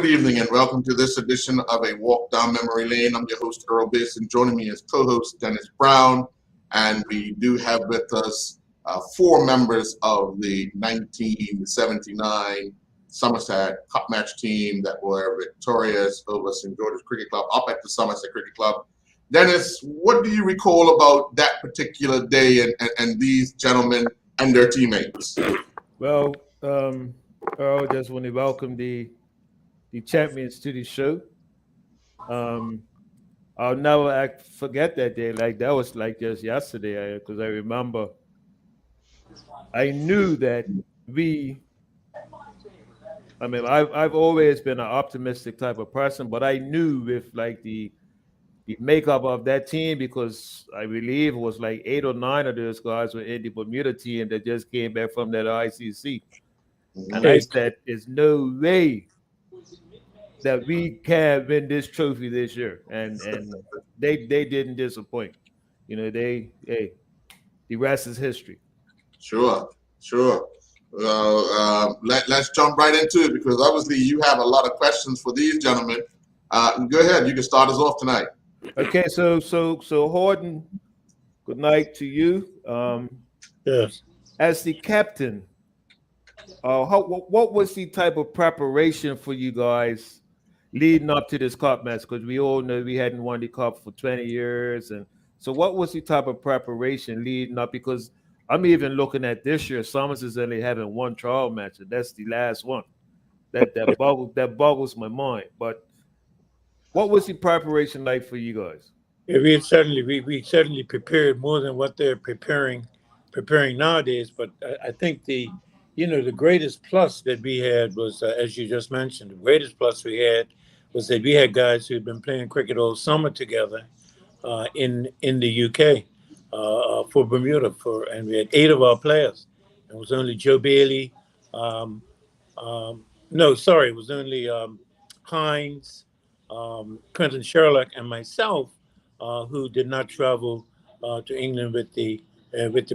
evening and welcome to this edition of A Walk Down Memory Lane. I'm your host, Earl Biss, and joining me as co-host Dennis Brown. And we do have with us four members of the 1979 Somerset Cup Match team that were victorious over St. George's Cricket Club up at the Somerset Cricket Club. Dennis, what do you recall about that particular day and these gentlemen and their teammates? Well, Earl, just want to welcome the champions to the show. I'll never forget that day. Like that was like just yesterday, because I remember I knew that we. I mean, I've always been an optimistic type of person, but I knew with like the makeup of that team, because I believe it was like 8 or 9 of those guys were in the Bermuda team that just came back from that ICC. And I said, there's no way that we can win this trophy this year. And they didn't disappoint. You know, the rest is history. Sure. Well, let's jump right into it because obviously you have a lot of questions for these gentlemen. Go ahead. You can start us off tonight. Okay, so Horton, good night to you. Yes. As the captain, what was the type of preparation for you guys leading up to this cup match? Because we all know we hadn't won the cup for 20 years, and so what was the type of preparation leading up? Because I'm even looking at this year, Summers is only having one trial match, and that's the last one. That boggles my mind. But what was the preparation like for you guys? Yeah, we certainly prepared more than what they're preparing nowadays. But I think the greatest plus that we had was, as you just mentioned, the greatest plus we had was that we had guys who had been playing cricket all summer together in the UK for Bermuda, and we had 8 of our players. It was only Joe Bailey. It was only Hines, Quentin Sherlock, and myself who did not travel to England with the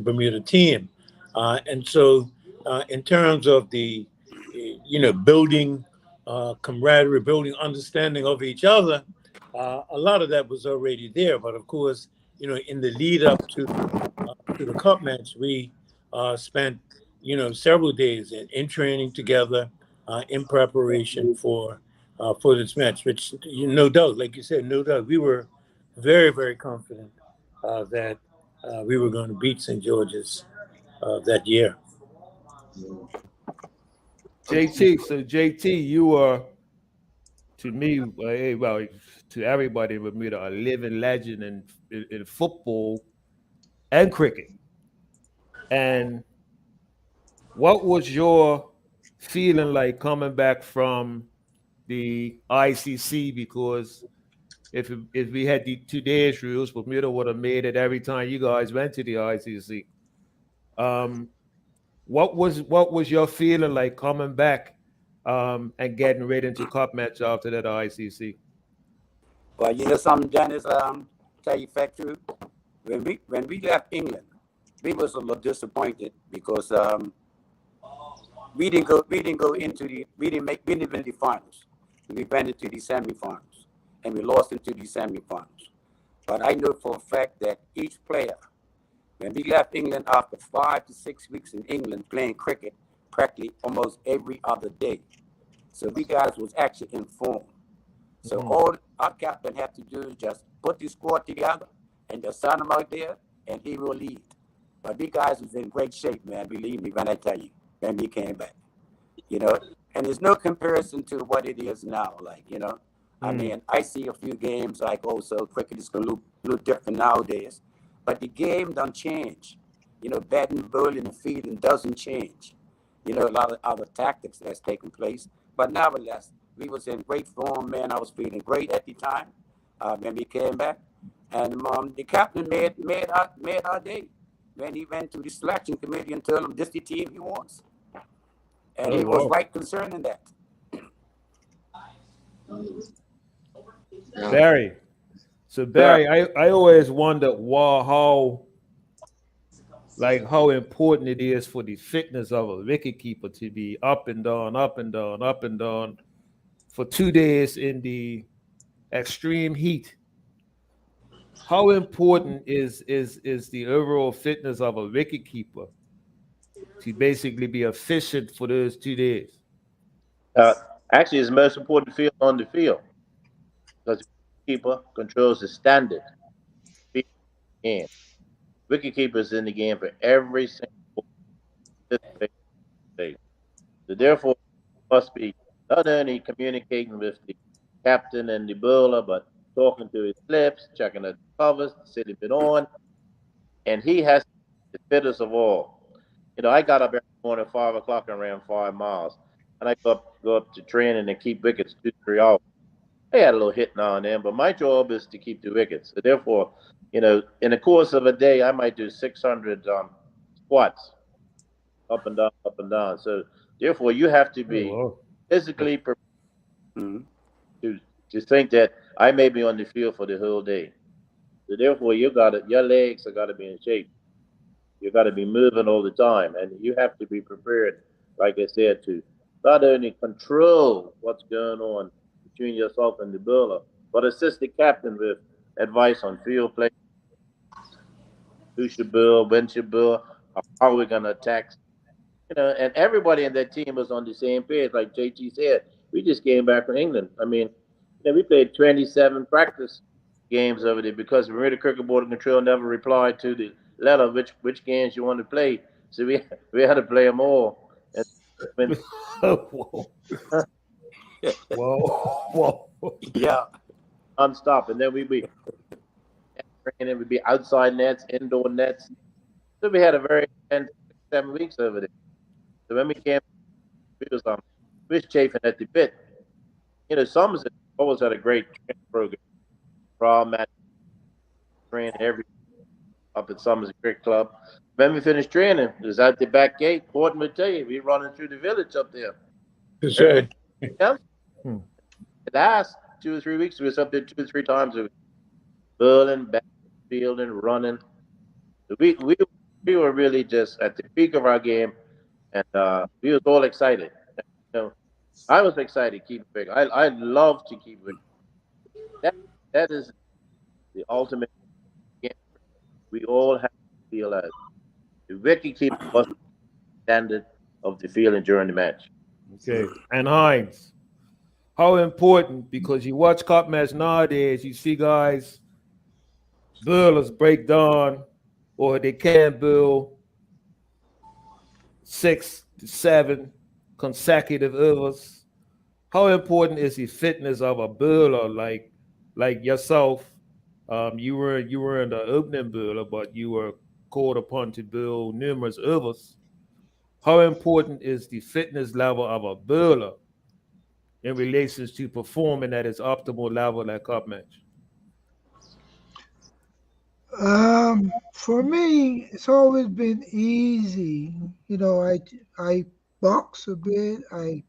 Bermuda team. And so in terms of the, building camaraderie, building understanding of each other, a lot of that was already there. But of course, in the lead up to the cup match, we spent, several days in training together in preparation for this match, which, no doubt, like you said, no doubt, we were very, very confident that we were going to beat St. George's that year. JT, you are, to me, well, to everybody in Bermuda, a living legend in football and cricket. And what was your feeling like coming back from the ICC? Because if we had the today's rules, Bermuda would have made it every time you guys went to the ICC. What was your feeling like coming back and getting ready into cup match after that ICC? Well, you know something, Dennis, tell you fact true. When we left England, we was a little disappointed because we didn't win the finals. We went into the semifinals and we lost into the semifinals. But I know for a fact that each player, when we left England after 5 to 6 weeks in England playing cricket, practically almost every other day. So we guys was actually informed. So all our captain had to do is just put the squad together and just send him out there and he will lead. But we guys was in great shape, man. Believe me when I tell you, when we came back. And there's no comparison to what it is now. I mean, I see a few games like also cricket is going to look different nowadays. But the game don't change. Batting, bowling, and fielding doesn't change. A lot of other tactics that's taking place. But nevertheless, we was in great form, man. I was feeling great at the time when we came back. And the captain made our day when he went to the selection committee and told him this is the team he wants. And he was right concerning that. Barry. So Barry, I always wondered how important it is for the fitness of a wicketkeeper to be up and down, up and down, up and down for 2 days in the extreme heat. How important is the overall fitness of a wicket keeper to basically be efficient for those 2 days? Uh, Actually, it's most important field on the field because the keeper controls the standard game. Wicket keeper's in the game for every single participation. So therefore, must be not only communicating with the captain and the bowler, but talking to his slips, checking the covers, sitting it on, and he has the fittest of all. You know, I got up every morning 5 o'clock and ran 5 miles, and I go up to training and keep wickets 2 3 hours. I had a little hit now and then, but my job is to keep the wickets. So therefore, you know, in the course of a day, I might do 600 squats, up and down, up and down. So therefore, you have to be Oh, physically prepared Mhm. to think that I may be on the field for the whole day. So therefore, your legs are got to be in shape. You got to be moving all the time, and you have to be prepared, like I said, to not only control what's going on between yourself and the bowler, but assist the captain with advice on field play, who should bowl, when should bowl, how we're gonna attack. You know, and everybody in that team was on the same page. Like JT said, we just came back from England. I mean, you know, we played 27 practice games over there because the Bermuda Cricket Board of Control never replied to the letter which games you want to play. So we had to play them all. And when whoa, whoa, whoa. Yeah. nonstop, and then we'd be training, we'd be outside nets, indoor nets. So we had a very intense 7 weeks over there. So when we came, we was chafing at the bit. You know, Somerset always had a great training program. Match training every up at Somerset Cricket Club. When we finished training, it was out the back gate. Horton would tell you, we running through the village up there. That's right. Yeah. Hmm. The last 2 or 3 weeks, we was up there 2 or 3 times a week, bowling, back fielding, running. So we were really just at the peak of our game, and we was all excited. You know, I was excited to keep big. I love to keep big. That is the ultimate game. We all have to feel as the wicket keeper was the standard of the feeling during the match. Okay. And Hines, how important, because you watch cup match nowadays, you see guys, bowlers break down or they can't bowl 6 to 7 consecutive overs. How important is the fitness of a bowler like yourself? You were in the opening bowler, but you were called upon to bowl numerous overs. How important is the fitness level of a bowler in relation to performing at its optimal level at cup match? For me, it's always been easy. You know, I box a bit, I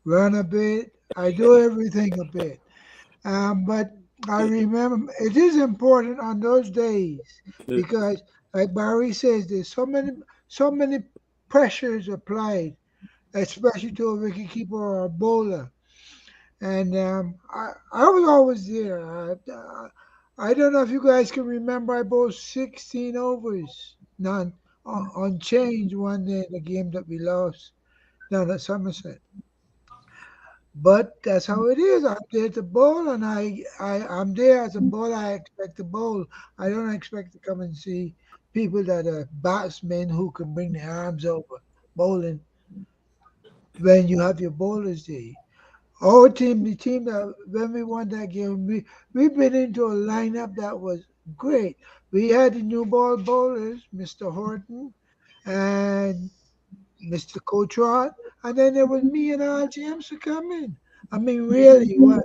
run a bit, I do everything a bit. But I remember it is important on those days because, like Barry says, there's so many pressures applied, especially to a wicketkeeper or a bowler. And I was always there. I don't know if you guys can remember. I bowled 16 overs, none on change one day in the game that we lost down at Somerset. But that's how it is. I'm there to bowl, and I'm there as a bowler. I expect to bowl. I don't expect to come and see people that are batsmen who can bring their arms over bowling when you have your bowlers there. Our team, the team that when we won that game, we've been into a lineup that was great. We had the new ball bowlers, Mr. Horton and Mr. Cotrot, and then there was me and RGM to come in. I mean, really, what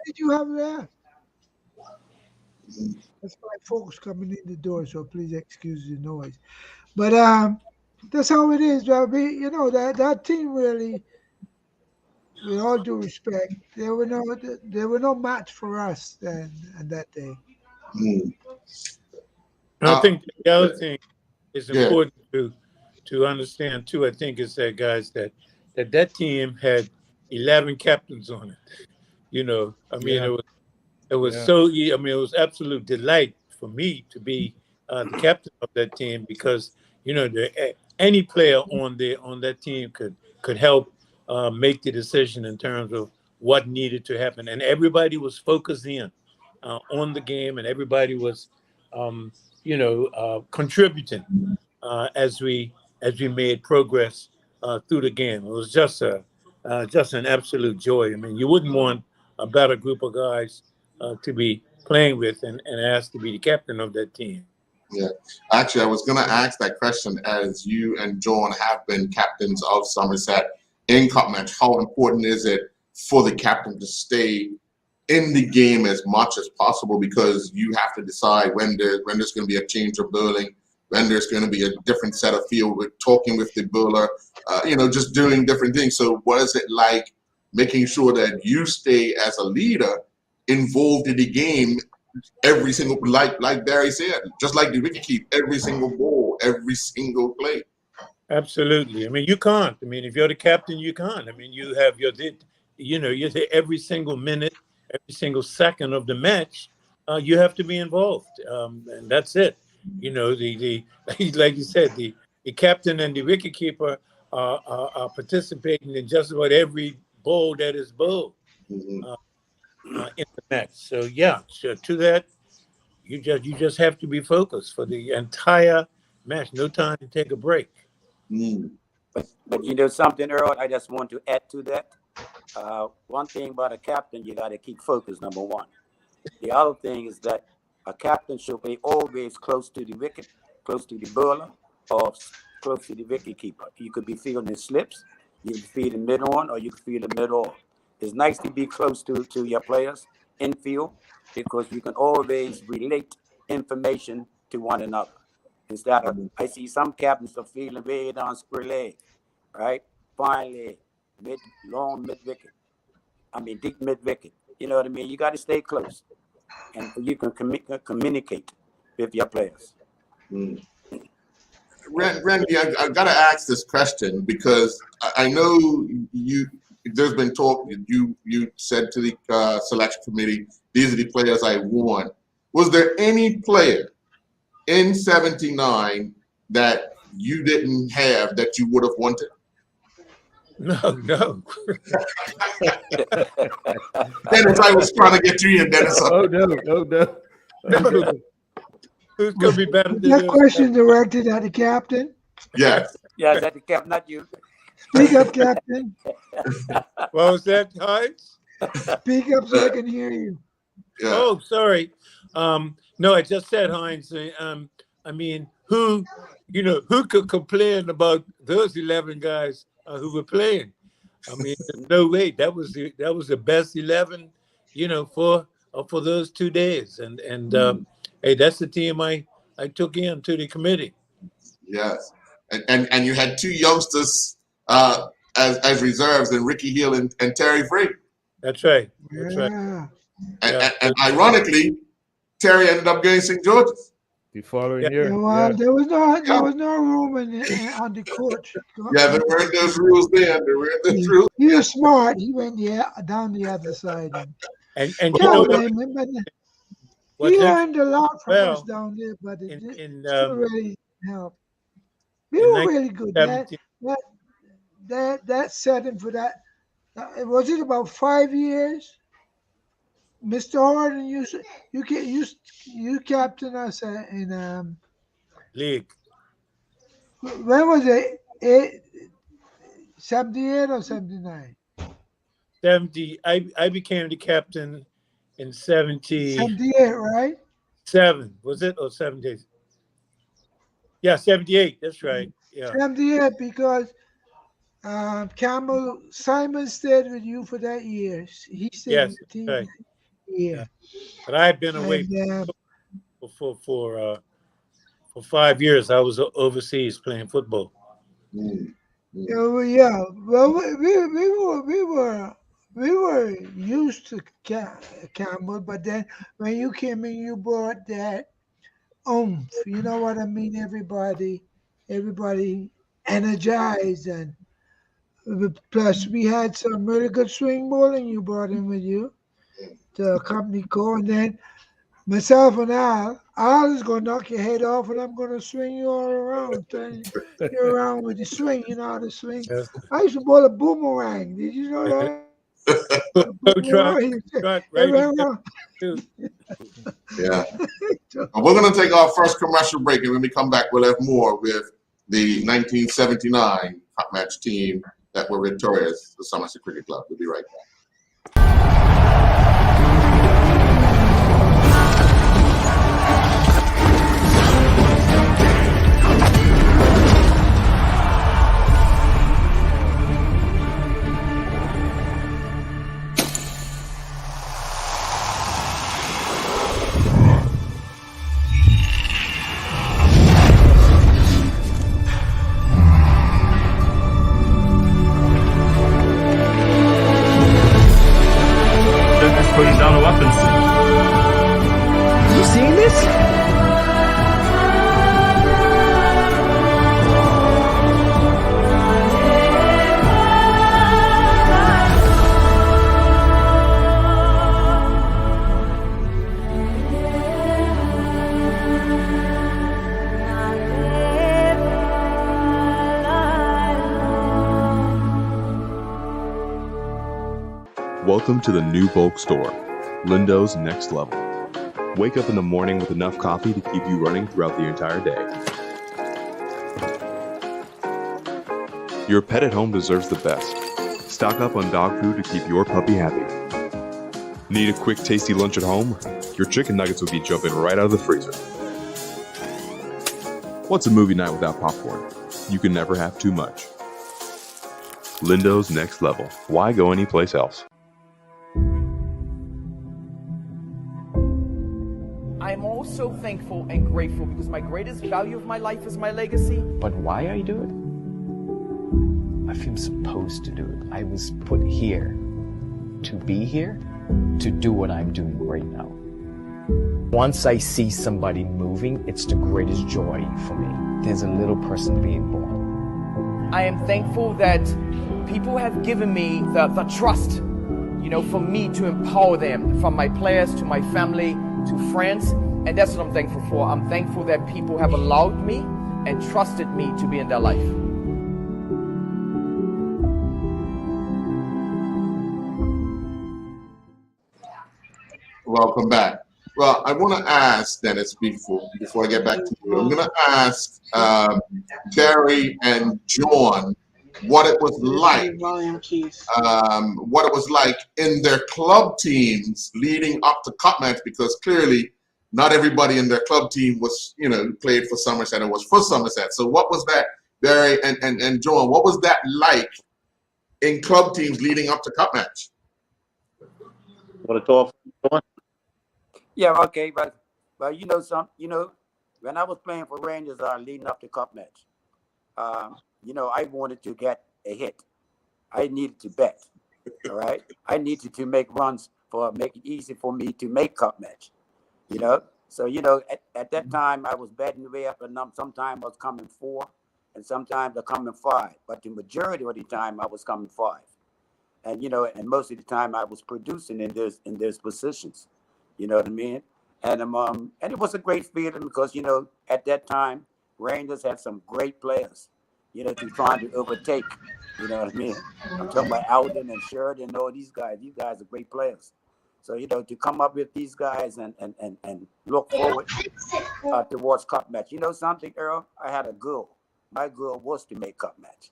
did you have left? That's my folks coming in the door, so please excuse the noise. But that's how it is. That team really, with all due respect, there were no match for us then and that day. Mm. And I Uh, think the other thing is yeah. important to understand too. I think is that guys that team had 11 captains on it. I mean, Yeah. it was Yeah. so. I mean, it was absolute delight for me to be the captain of that team because any player on that team could help make the decision in terms of what needed to happen, and everybody was focused in on the game, and everybody was, contributing as we made progress through the game. It was just an absolute joy. I mean, you wouldn't want a better group of guys to be playing with and asked to be the captain of that team. Yeah. Actually, I was going to ask that question as you and John have been captains of Somerset in Cup match. How important is it for the captain to stay in the game as much as possible? Because you have to decide when there's going to be a change of bowling, when there's going to be a different set of field, with talking with the bowler, just doing different things. So what is it like making sure that you stay as a leader involved in the game every single, like Barry said, just like the wicket keep, every single ball, every single play? Absolutely. I mean, you can't. I mean, if you're the captain, you can't. I mean, you have you're there every single minute, every single second of the match. You have to be involved, and that's it. The like you said, the captain and the wicketkeeper are participating in just about every ball that is bowled Mhm. In the match. So yeah, so to that, you just have to be focused for the entire match. No time to take a break. Mm. But you know something, Earl, I just want to add to that. One thing about a captain, you got to keep focused, number one. The other thing is that a captain should be always close to the wicket, close to the bowler, or close to the wicket keeper. You could be fielding slips, you could be fielding mid on, or you could field mid on. It's nice to be close to your players in field because you can always relate information to one another. Instead of, I see some captains are feeling way down square leg, right? Fine leg, long mid wicket. I mean, deep mid wicket. You know what I mean? You got to stay close, and you can communicate with your players. Mm. Randy, I got to ask this question because I know you. There's been talk. You said to the selection committee, "These are the players I want." Was there any player in '79 that you didn't have that you would have wanted? No. Dennis, I was trying to get you in, Dennis. Oh no, oh no. Who's going to be better than That this? question directed at the captain. Yes. Yeah, that's the cap, not you. Speak up, captain. What was that, Hines? Speak up so I can hear you. Yeah. Oh, sorry. No, I just said Hines. I mean, who could complain about those 11 guys who were playing? I mean, there's no way that was the best 11, for those 2 days. And hey, that's the team I took in to the committee. Yes. And you had two youngsters as reserves, in Ricky Hill and Terry Free. That's right. That's right. Yeah. And ironically, Terry ended up getting St. George's. The following Yeah. year. Well, Yeah. there was no room on the court. Yeah, there weren't those rules then. There weren't those rules. He was smart. He went down the other side. And Yeah, you know but what he happened? learned a lot from us Well, down there, but it in still really didn't help. We in were really good. 1917, That setting for that, was it about 5 years? Mr. Harden, you captain us in league. when was it? 78 or 79? 70. I became the captain in 77. 78, right? Was it, or 70? Yeah, 78. That's right. Yeah. 78 because Campbell Simon stayed with you for that year. He stayed Yes. with the team Right. that year. Yeah. But I've been away And for 5 years. I was overseas playing football. Mm. yeah, well, we were used to Campbell, but then when you came in, you brought that oomph. You know what I mean? Everybody energized, and plus we had some really good swing bowling you brought in with you. the company car, and then myself and Al is gonna knock your head off, and I'm gonna swing you all around, turn you around with the swing. You know how to swing. Yes. I used to ball a boomerang. Did you know that? A Tow truck, boomerang. right? Everyone- Too. Yeah. We're going to take our first commercial break, and when we come back, we'll have more with the 1979 Cup Match team that were victorious, the Somerset Cricket Club. We'll be right back. Just putting down the weapons. You seeing this? Welcome to the new bulk store, Lindos Next Level. Wake up in the morning with enough coffee to keep you running throughout the entire day. Your pet at home deserves the best. Stock up on dog food to keep your puppy happy. Need a quick, tasty lunch at home? Your chicken nuggets will be jumping right out of the freezer. What's a movie night without popcorn? You can never have too much. Lindos Next Level. Why go anyplace else? I'm also thankful and grateful because my greatest value of my life is my legacy. But why I do it? I feel supposed to do it. I was put here to be here, to do what I'm doing right now. Once I see somebody moving, it's the greatest joy for me. There's a little person being born. I am thankful that people have given me the trust, for me to empower them, from my players to my family to friends. And that's what I'm thankful for. I'm thankful that people have allowed me and trusted me to be in their life. Welcome back. Well, I want to ask Dennis before I get back to you. I'm going to ask Barry and John what it was like. What it was like in their club teams leading up to Cup Match, because clearly not everybody in their club team was, played for Somerset and was for Somerset. So what was that, Barry and John? What was that like in club teams leading up to Cup Match? Want to talk? Yeah, okay, but when I was playing for Rangers leading up to Cup Match, I wanted to get a hit. I needed to bet. All right, I needed to make runs make it easy for me to make Cup Match. So at that time I was betting way up, and sometimes I was coming 4, and sometimes I coming 5. But the majority of the time I was coming 5, and and most of the time I was producing in those positions. You know what I mean? And it was a great feeling because at that time Rangers had some great players, to trying to overtake. You know what I mean? I'm talking about Alden and Sheridan and all these guys. These guys are great players. So to come up with these guys and look forward towards Cup Match. You know something, Earl? I had a goal. My goal was to make Cup Match.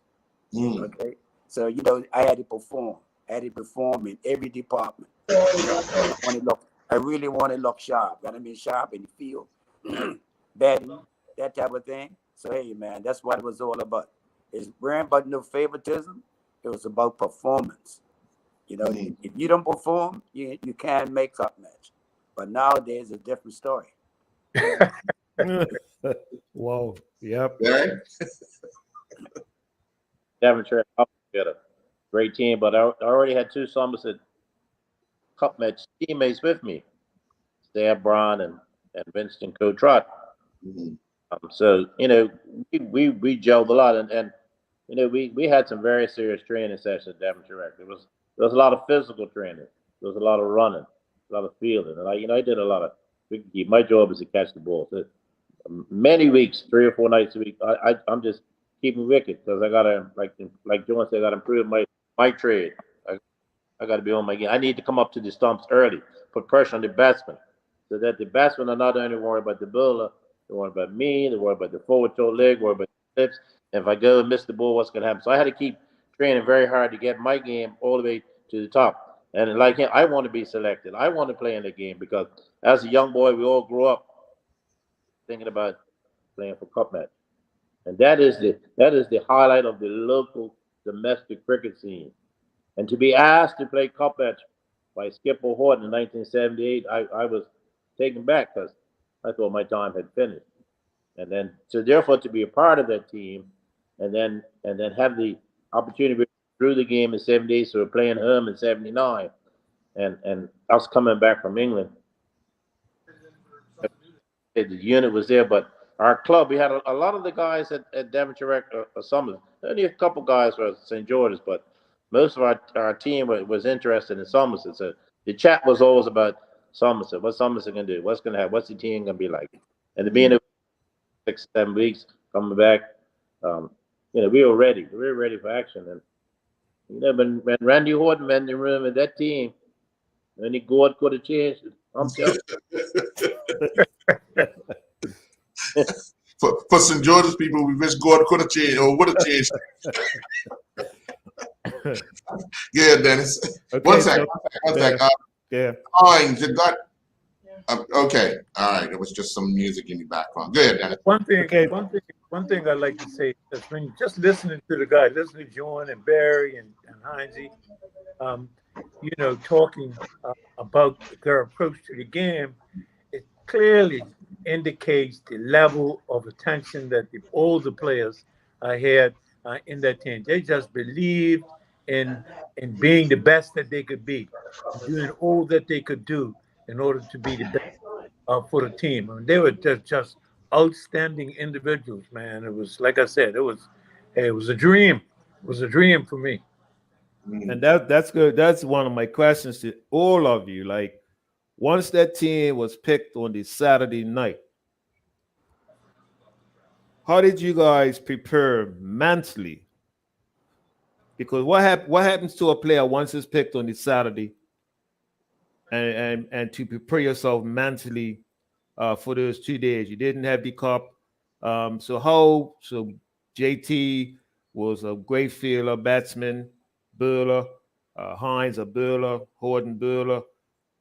Okay, so I had to perform. I had to perform in every department. I really want to look sharp. You know what I mean? Sharp in the field, batting, that type of thing. So hey, man, that's what it was all about. It's wearing but no favoritism. It was about performance. If you don't perform, you can't make Cup Match. But nowadays, it's a different story. Whoa. Yep. Barry? Daventry had a great team, but I already had 2 Somerset Cup Match teammates with me, Stan Brown and Winston Cotrot. So we gelled a lot, and we had some very serious training sessions at Daventry. There was a lot of physical training. There was a lot of running. fielding, and I did a lot of wicket keep. My job is to catch the ball. So many weeks, 3 or 4 nights a week, I'm just keeping wicket because I gotta like John said, I gotta improve my trade. I gotta be on my game. I need to come up to the stumps early, put pressure on the batsman, so that the batsmen are not only worried about the bowler, they're worried about me, they're worried about the forward toe leg, worried about the slips. And if I go and miss the ball, what's gonna happen? So I had to keep training very hard to get my game all the way to the top. And like him, I want to be selected. I want to play in the game because as a young boy, we all grew up thinking about playing for cup match. And that is the highlight of the local domestic cricket scene. And to be asked to play cup match by Skipper Horton in 1978, I was taken back because I thought my time had finished. And then, so therefore, to be a part of that team, and then have the opportunity through the game in '78, so we're playing home in '79, and us coming back from England, the unit was there, but our club, we had a lot of the guys at Devonshire or Summers. Only a couple guys were at St. George's, but most of our team was interested in Somerset. So the chat was always about Somerset. What's Somerset gonna do? What's gonna happen? What's the team gonna be like? And to be in the 6, 7 weeks coming back, we were ready. We were ready for action. And when Randy Horton went in the room with that team, any God could have changed it. I'm telling you. For St. George's people, we wish God could have changed or would have changed. Yeah, Dennis. Okay, One sec. Yeah. Hines, you got. Okay, all right. It was just some music in the background. Go ahead, Dennis. One thing, Okay. one thing I'd like to say is when you're just listening to the guys, listening to John and Barry and Heinze, talking about their approach to the game, it clearly indicates the level of attention that all the players had in that team. They just believed in being the best that they could be, doing all that they could do in order to be the best for the team. I mean, they were just outstanding individuals, man. It was, like I said, it was a dream. It was a dream for me. And that's good. That's one of my questions to all of you. Like, once that team was picked on the Saturday night, how did you guys prepare mentally? Because what happens to a player once it's picked on the Saturday, and to prepare yourself mentally for those 2 days? You didn't have the cup, so JT was a great fielder, batsman, bowler, Hines a bowler, Horton bowler,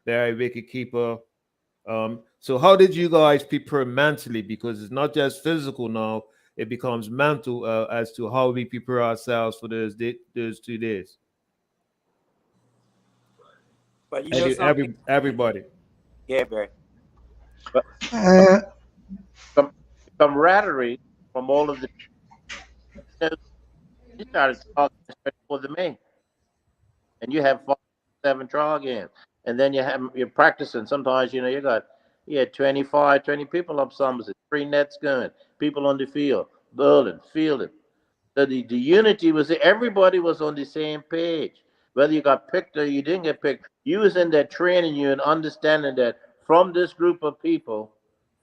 Barry wicketkeeper. So how did you guys prepare mentally? Because it's not just physical now; it becomes mental as to how we prepare ourselves for those 2 days. But you know something? Everybody. Yeah, Barry. But Uh, camaraderie from all of the you started talking for the men, and you have 5, 7 trial games, and then you're practicing. Sometimes you got 25, 20 people up Somerset, 3 nets going, people on the field, bowling, fielding. So the unity was there. Everybody was on the same page. Whether you got picked or you didn't get picked, you was in that training you and understanding that from this group of people,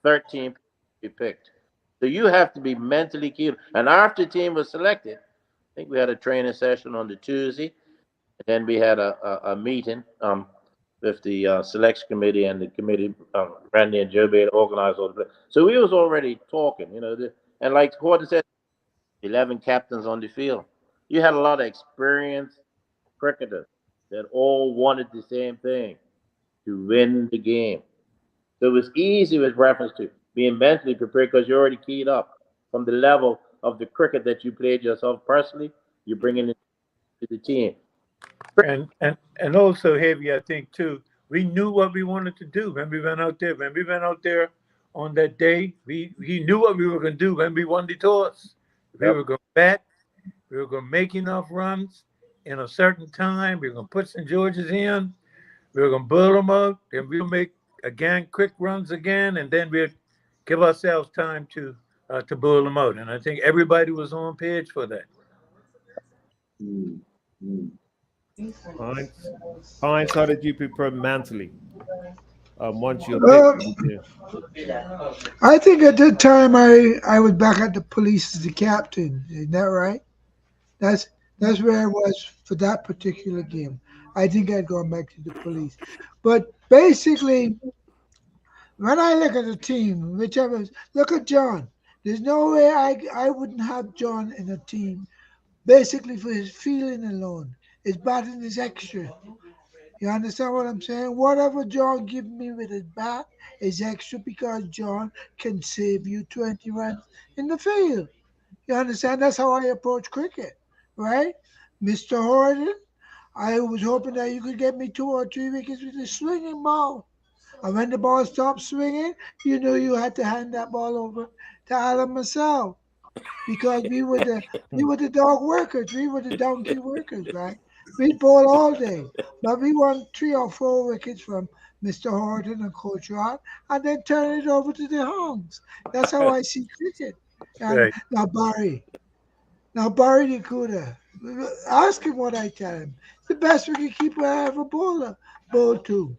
13 people be picked. So you have to be mentally keyed. And after the team was selected, I think we had a training session on the Tuesday, and then we had a meeting with the selection committee and the committee. Randy and Joe Bailey organized all the. So we was already talking, and like Gordon said, 11 captains on the field. You had a lot of experienced cricketers that all wanted the same thing, to win the game. So it was easy with reference to being mentally prepared because you're already keyed up from the level of the cricket that you played yourself personally. You're bringing it to the team. And also, Heavy, I think too, we knew what we wanted to do when we went out there. When we went out there on that day, we knew what we were going to do when we won the toss. We were going to bat. We were going to make enough runs in a certain time. We were going to put St. George's in. We were going to bowl them out. Then we'll make, again, quick runs again. And then we'll give ourselves time to bowl them out. And I think everybody was on page for that. Heinz, how did you prepare mentally once you're picked? Um, I think at that time I was back at the police as the captain. Isn't that right? That's that's where I was for that particular game. I think I'd gone back to the police. But basically, when I look at the team, whichever, look at John. There's no way I wouldn't have John in a team. Basically, for his feeling alone, his batting is extra. You understand what I'm saying? Whatever John give me with his bat is extra because John can save you 20 runs in the field. You understand? That's how I approach cricket, right? Mr. Horton, I was hoping that you could get me 2 or 3 wickets with a swinging ball. And when the ball stopped swinging, you knew you had to hand that ball over to Alan myself because we were the dog workers, we were the donkey workers, right? We bowl all day, but we want 3 or 4 wickets from Mr. Horton and Coach Rod, and then turn it over to the hounds. That's how I see cricket. And Right. now Barry Nakuda, ask him what I tell him. The best wicket keeper I ever bowled to.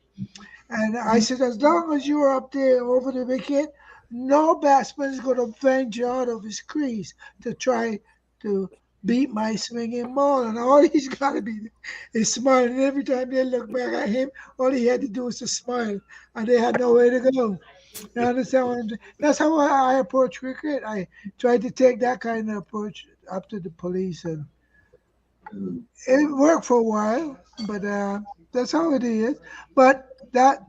And I said, as long as you're up there over the wicket, no batsman is going to venture out of his crease to try to beat my swinging ball. And all he's got to be is smiling. And every time they look back at him, all he had to do was to smile. And they had nowhere to go. You understand what I'm saying? That's how I approach cricket. I tried to take that kind of approach up to the police. And it worked for a while, but that's how it is. But that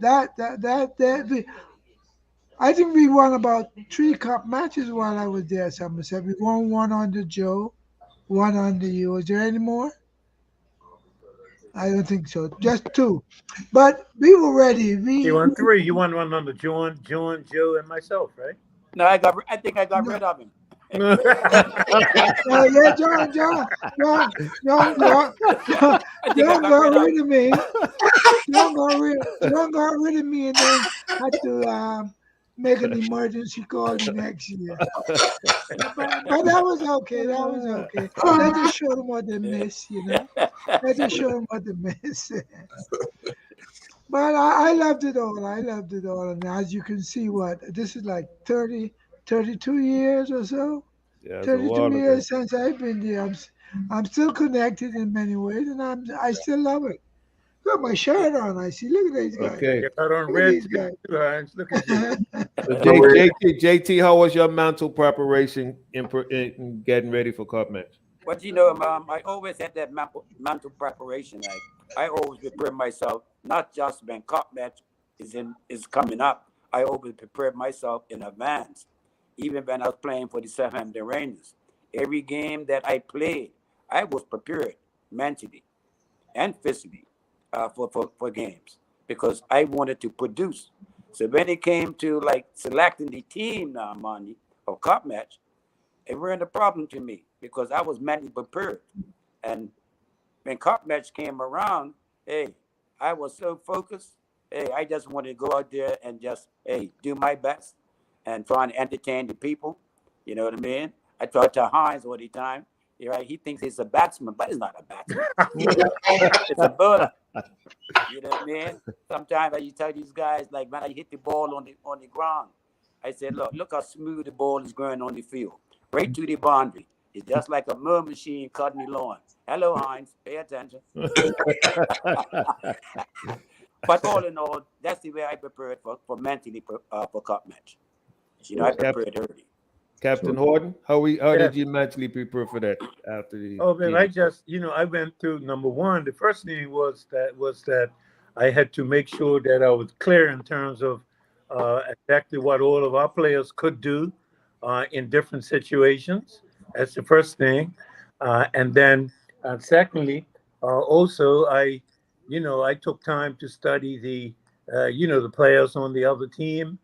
I think we won about 3 cup matches while I was there. Somerset. We won one under Joe, one under you. Is there any more? I don't think so. Just 2. But we were ready. You won 3. You won one under John, Joe, and myself, right? No, I think I got rid of him. Yeah, John got rid of me. John got rid of me and then had to make an emergency call the next year. But that was okay. That was okay. That just showed them what they missed, you know. That just showed them what they missed. But I loved it all. I loved it all. And as you can see, this is like 32 years or so. Yeah, it's a 32 while ago. years since I've been there. I'm still connected in many ways, and I still love it. Got my shirt on. I see. Look at these guys. Okay. You got on Look at red these guys. too, Heinz. Look at you. So JT, how was your mental preparation in getting ready for Cup match? But I always had that mental preparation. I always prepare myself, not just when cup match is coming up. I always prepare myself in advance. Even when I was playing for the Southampton Rangers, every game that I played, I was prepared mentally and physically for games because I wanted to produce. So when it came to like selecting the team now, money or cup match, it weren't a problem to me because I was mentally prepared. And when cup match came around, hey, I was so focused. Hey, I just wanted to go out there and just do my best and trying to entertain the people. You know what I mean? I talk to Heinz all the time. You're right. He thinks he's a batsman, but he's not a batsman. It's a bowler. You know what I mean? Sometimes I tell these guys, like, when I hit the ball on the ground, I said, look how smooth the ball is going on the field. Right to the boundary. It's just like a mower machine cutting the lawn. Hello, Heinz. Pay attention. But all in all, that's the way I prepared for mentally for cup match. I prepared early. Captain Horton, how did you mentally prepare for that after the? Oh man, I just I went through number one. The first thing was that I had to make sure that I was clear in terms of exactly what all of our players could do in different situations. That's the first thing, and then secondly, also I took time to study the players on the other team.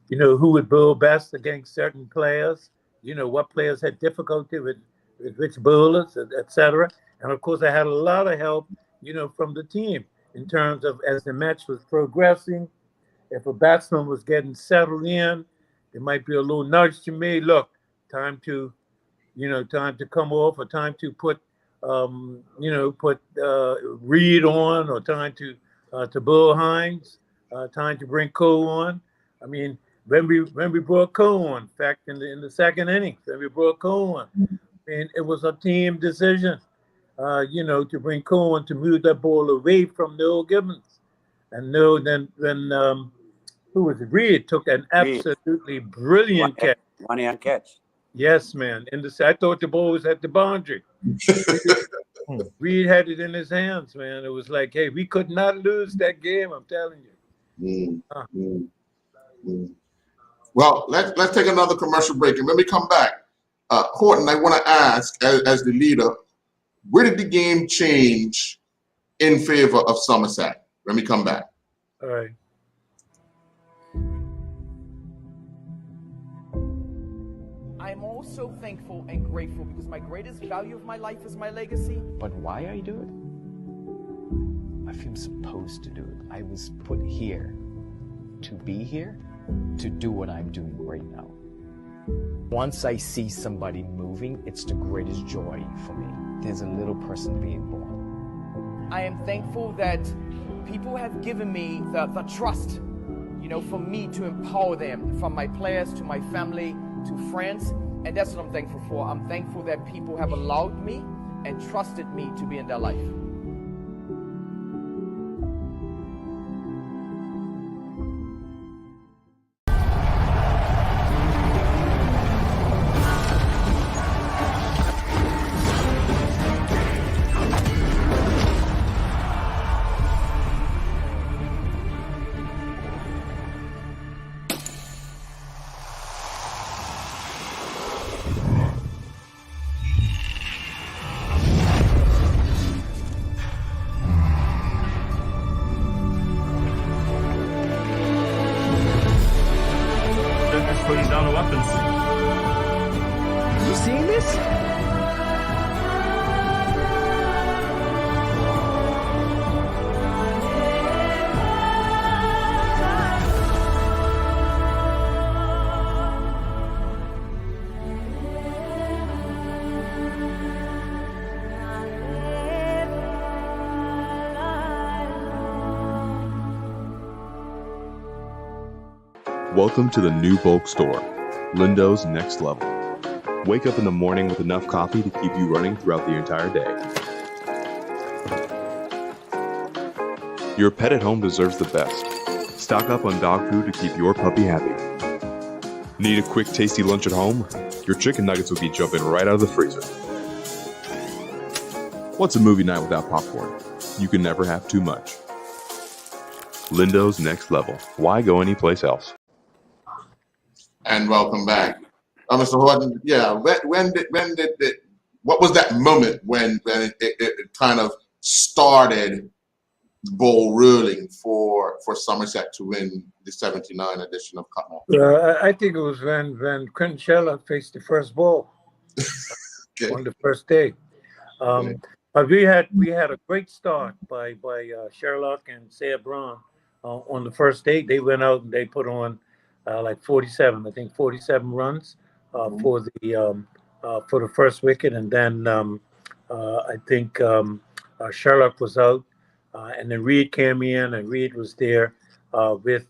Who would bowl best against certain players, what players had difficulty with which bowlers, etc. And of course, I had a lot of help, from the team in terms of as the match was progressing. If a batsman was getting settled in, there might be a little nudge to me. Look, time to come off, or time to put put Reed on, or trying to Bull Hines, trying to bring Cole on. I mean, when we brought Cole on, in fact, in the second inning, when we brought Cole on, I mean, it was a team decision, to bring Cole on to move that ball away from Noel Gibbons, and then when who was it? Reed took an Reed. absolutely brilliant catch. One hand catch. Yes, man. I thought the ball was at the boundary. Reed had it in his hands, man. It was like, hey, we could not lose that game. I'm telling you. Well, let's take another commercial break, and when we come back, Horton, I want to ask, as the leader, where did the game change in favor of Somerset? When we come back. All right. I'm also thankful and grateful because my greatest value of my life is my legacy. But why I do it? I feel supposed to do it. I was put here to be here, to do what I'm doing right now. Once I see somebody moving, it's the greatest joy for me. There's a little person being born. I am thankful that people have given me the trust, for me to empower them, from my players to my family to friends. And that's what I'm thankful for. I'm thankful that people have allowed me and trusted me to be in their life. Putting down the weapons. You seeing this? Welcome to the new bulk store, Lindos Next Level. Wake up in the morning with enough coffee to keep you running throughout the entire day. Your pet at home deserves the best. Stock up on dog food to keep your puppy happy. Need a quick, tasty lunch at home? Your chicken nuggets will be jumping right out of the freezer. What's a movie night without popcorn? You can never have too much. Lindos Next Level. Why go anyplace else? And welcome back, Mr. Horton. Yeah, when did what was that moment when it kind of started ball rolling for Somerset to win the '79 edition of Cup? I think it was when Quentin Sherlock faced the first ball on the first day. But we had a great start by Sherlock and Sayre Brown on the first day. They went out and they put on like 47 runs for the first wicket, and then I think Sherlock was out, and then Reed came in, and Reed was there with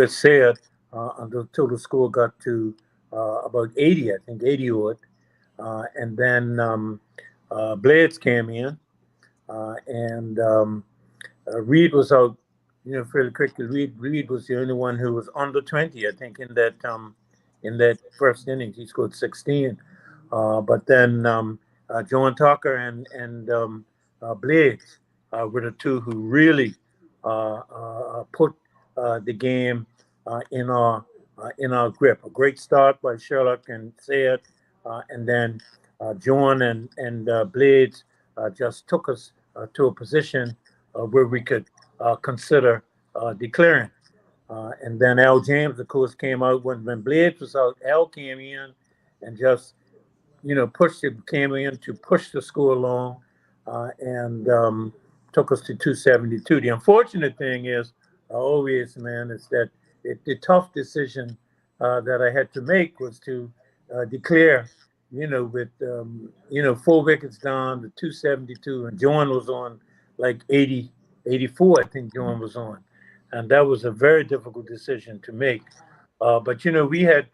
Sayre until the score got to about 80, I think 80 odd, and then Blades came in, and Reed was out, fairly quickly. Reed was the only one who was under 20, I think, in that first inning. He scored 16. But then John Tucker and Blades were the two who really put the game in our grip. A great start by Sherlock and Sayre, and then John and Blades just took us to a position where we could consider declaring. And then Al James, of course, came out when Blades was out. Al came in and just, came in to push the score along, and took us to 272. The unfortunate thing is, always, man, is that the tough decision that I had to make was to declare with 4 wickets down to 272, and John was on like 80, 84. I think John was on, and that was a very difficult decision to make. But we had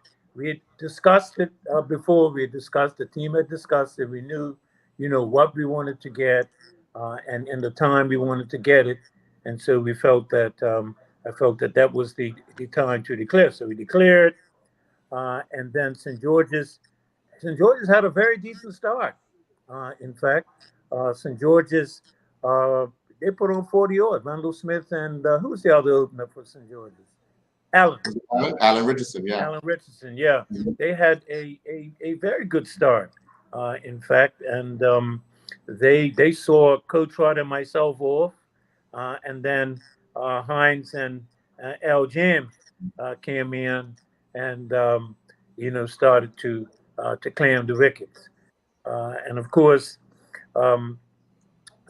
discussed it before. We had discussed, the team had discussed it. We knew, what we wanted to get, and in the time we wanted to get it, and so we felt that I felt that that was the time to declare. So we declared, and then St. George's had a very decent start. In fact, St. George's, they put on 40 odd. Randall Smith and who was the other opener for St. George's? Allen. Alan Richardson, yeah. Alan Richardson, yeah. They had a very good start, in fact, and they saw Coach Trott and myself off, and then Hines and Al James came in and started to clam the wickets, and of course.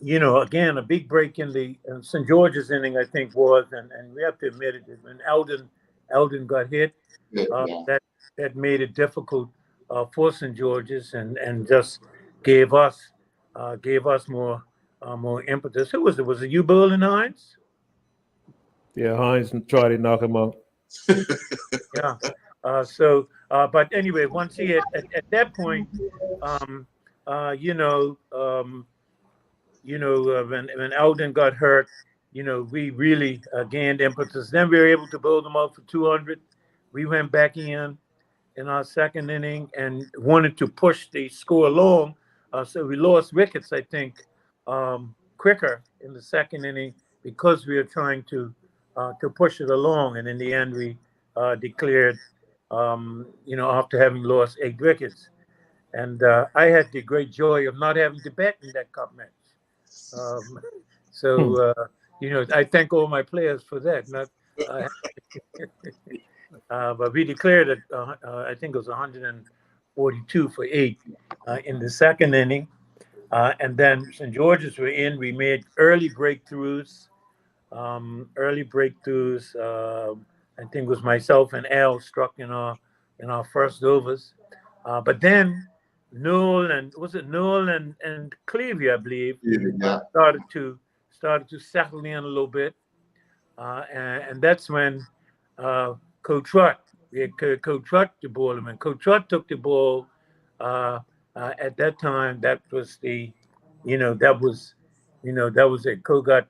Again, a big break in the St. George's inning, I think, was, and we have to admit it, when Eldon got hit, that made it difficult for St. George's, and just gave us more impetus. Who was it? Was it you, Bull and Hines? Yeah, Hines tried to knock him out. Yeah. But anyway, once he at that point, when Eldon got hurt, we really gained impetus. Then we were able to build them up for 200. We went back in our second inning and wanted to push the score along. So we lost wickets, I think, quicker in the second inning because we were trying to push it along. And in the end, we declared, after having lost 8 wickets. And I had the great joy of not having to bet in that cup match. I thank all my players for that. But we declared it, I think it was 142 for 8 in the second inning. And then St. George's were in. We made early breakthroughs. I think it was myself and Al struck in our first overs. But then Newell and Clevey, I believe, started to settle in a little bit, and that's when Coach Trott, Coach Trott the ball, and when Coach Trott took the ball, at that time that was it. Coach got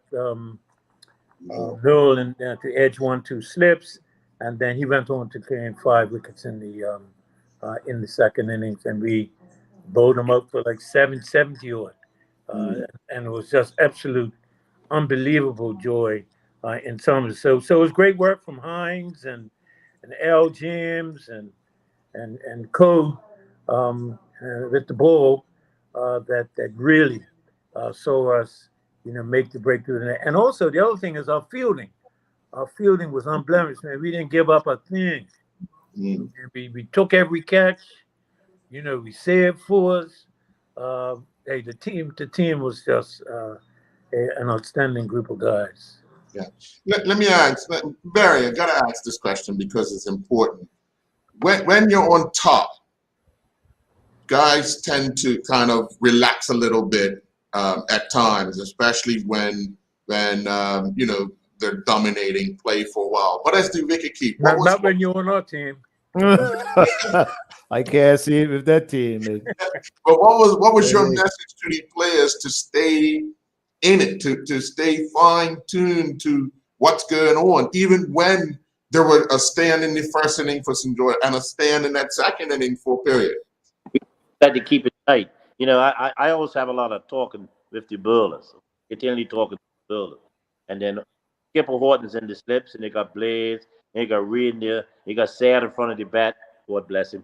Newell and to edge 1-2 slips, and then he went on to claim 5 wickets in the second innings, and we bowled him up for like 770 odd, and it was just absolute unbelievable joy in Summers. So it was great work from Hines and Al James and Co with the ball that really saw us make the breakthrough. And also the other thing is our fielding. Our fielding was unblemished, man. We didn't give up a thing. We took every catch. We saved fours. The team was just an outstanding group of guys. Yeah. Let me ask, Barry, I gotta ask this question because it's important. When you're on top, guys tend to kind of relax a little bit at times, especially when they're dominating play for a while. But as the wicketkeeper, not when you're on our team. I can't see it with that team. But what was your message to the players to stay in it, to stay fine-tuned to what's going on, even when there were a stand in the first inning for St. George and a stand in that second inning for a period? We had to keep it tight. I always have a lot of talking with the bowlers, continually talking to the bowlers. And then Skipper Horton's in the slips, and they got Blaze, and they got Reed in there, they got Sad in front of the bat, God bless him,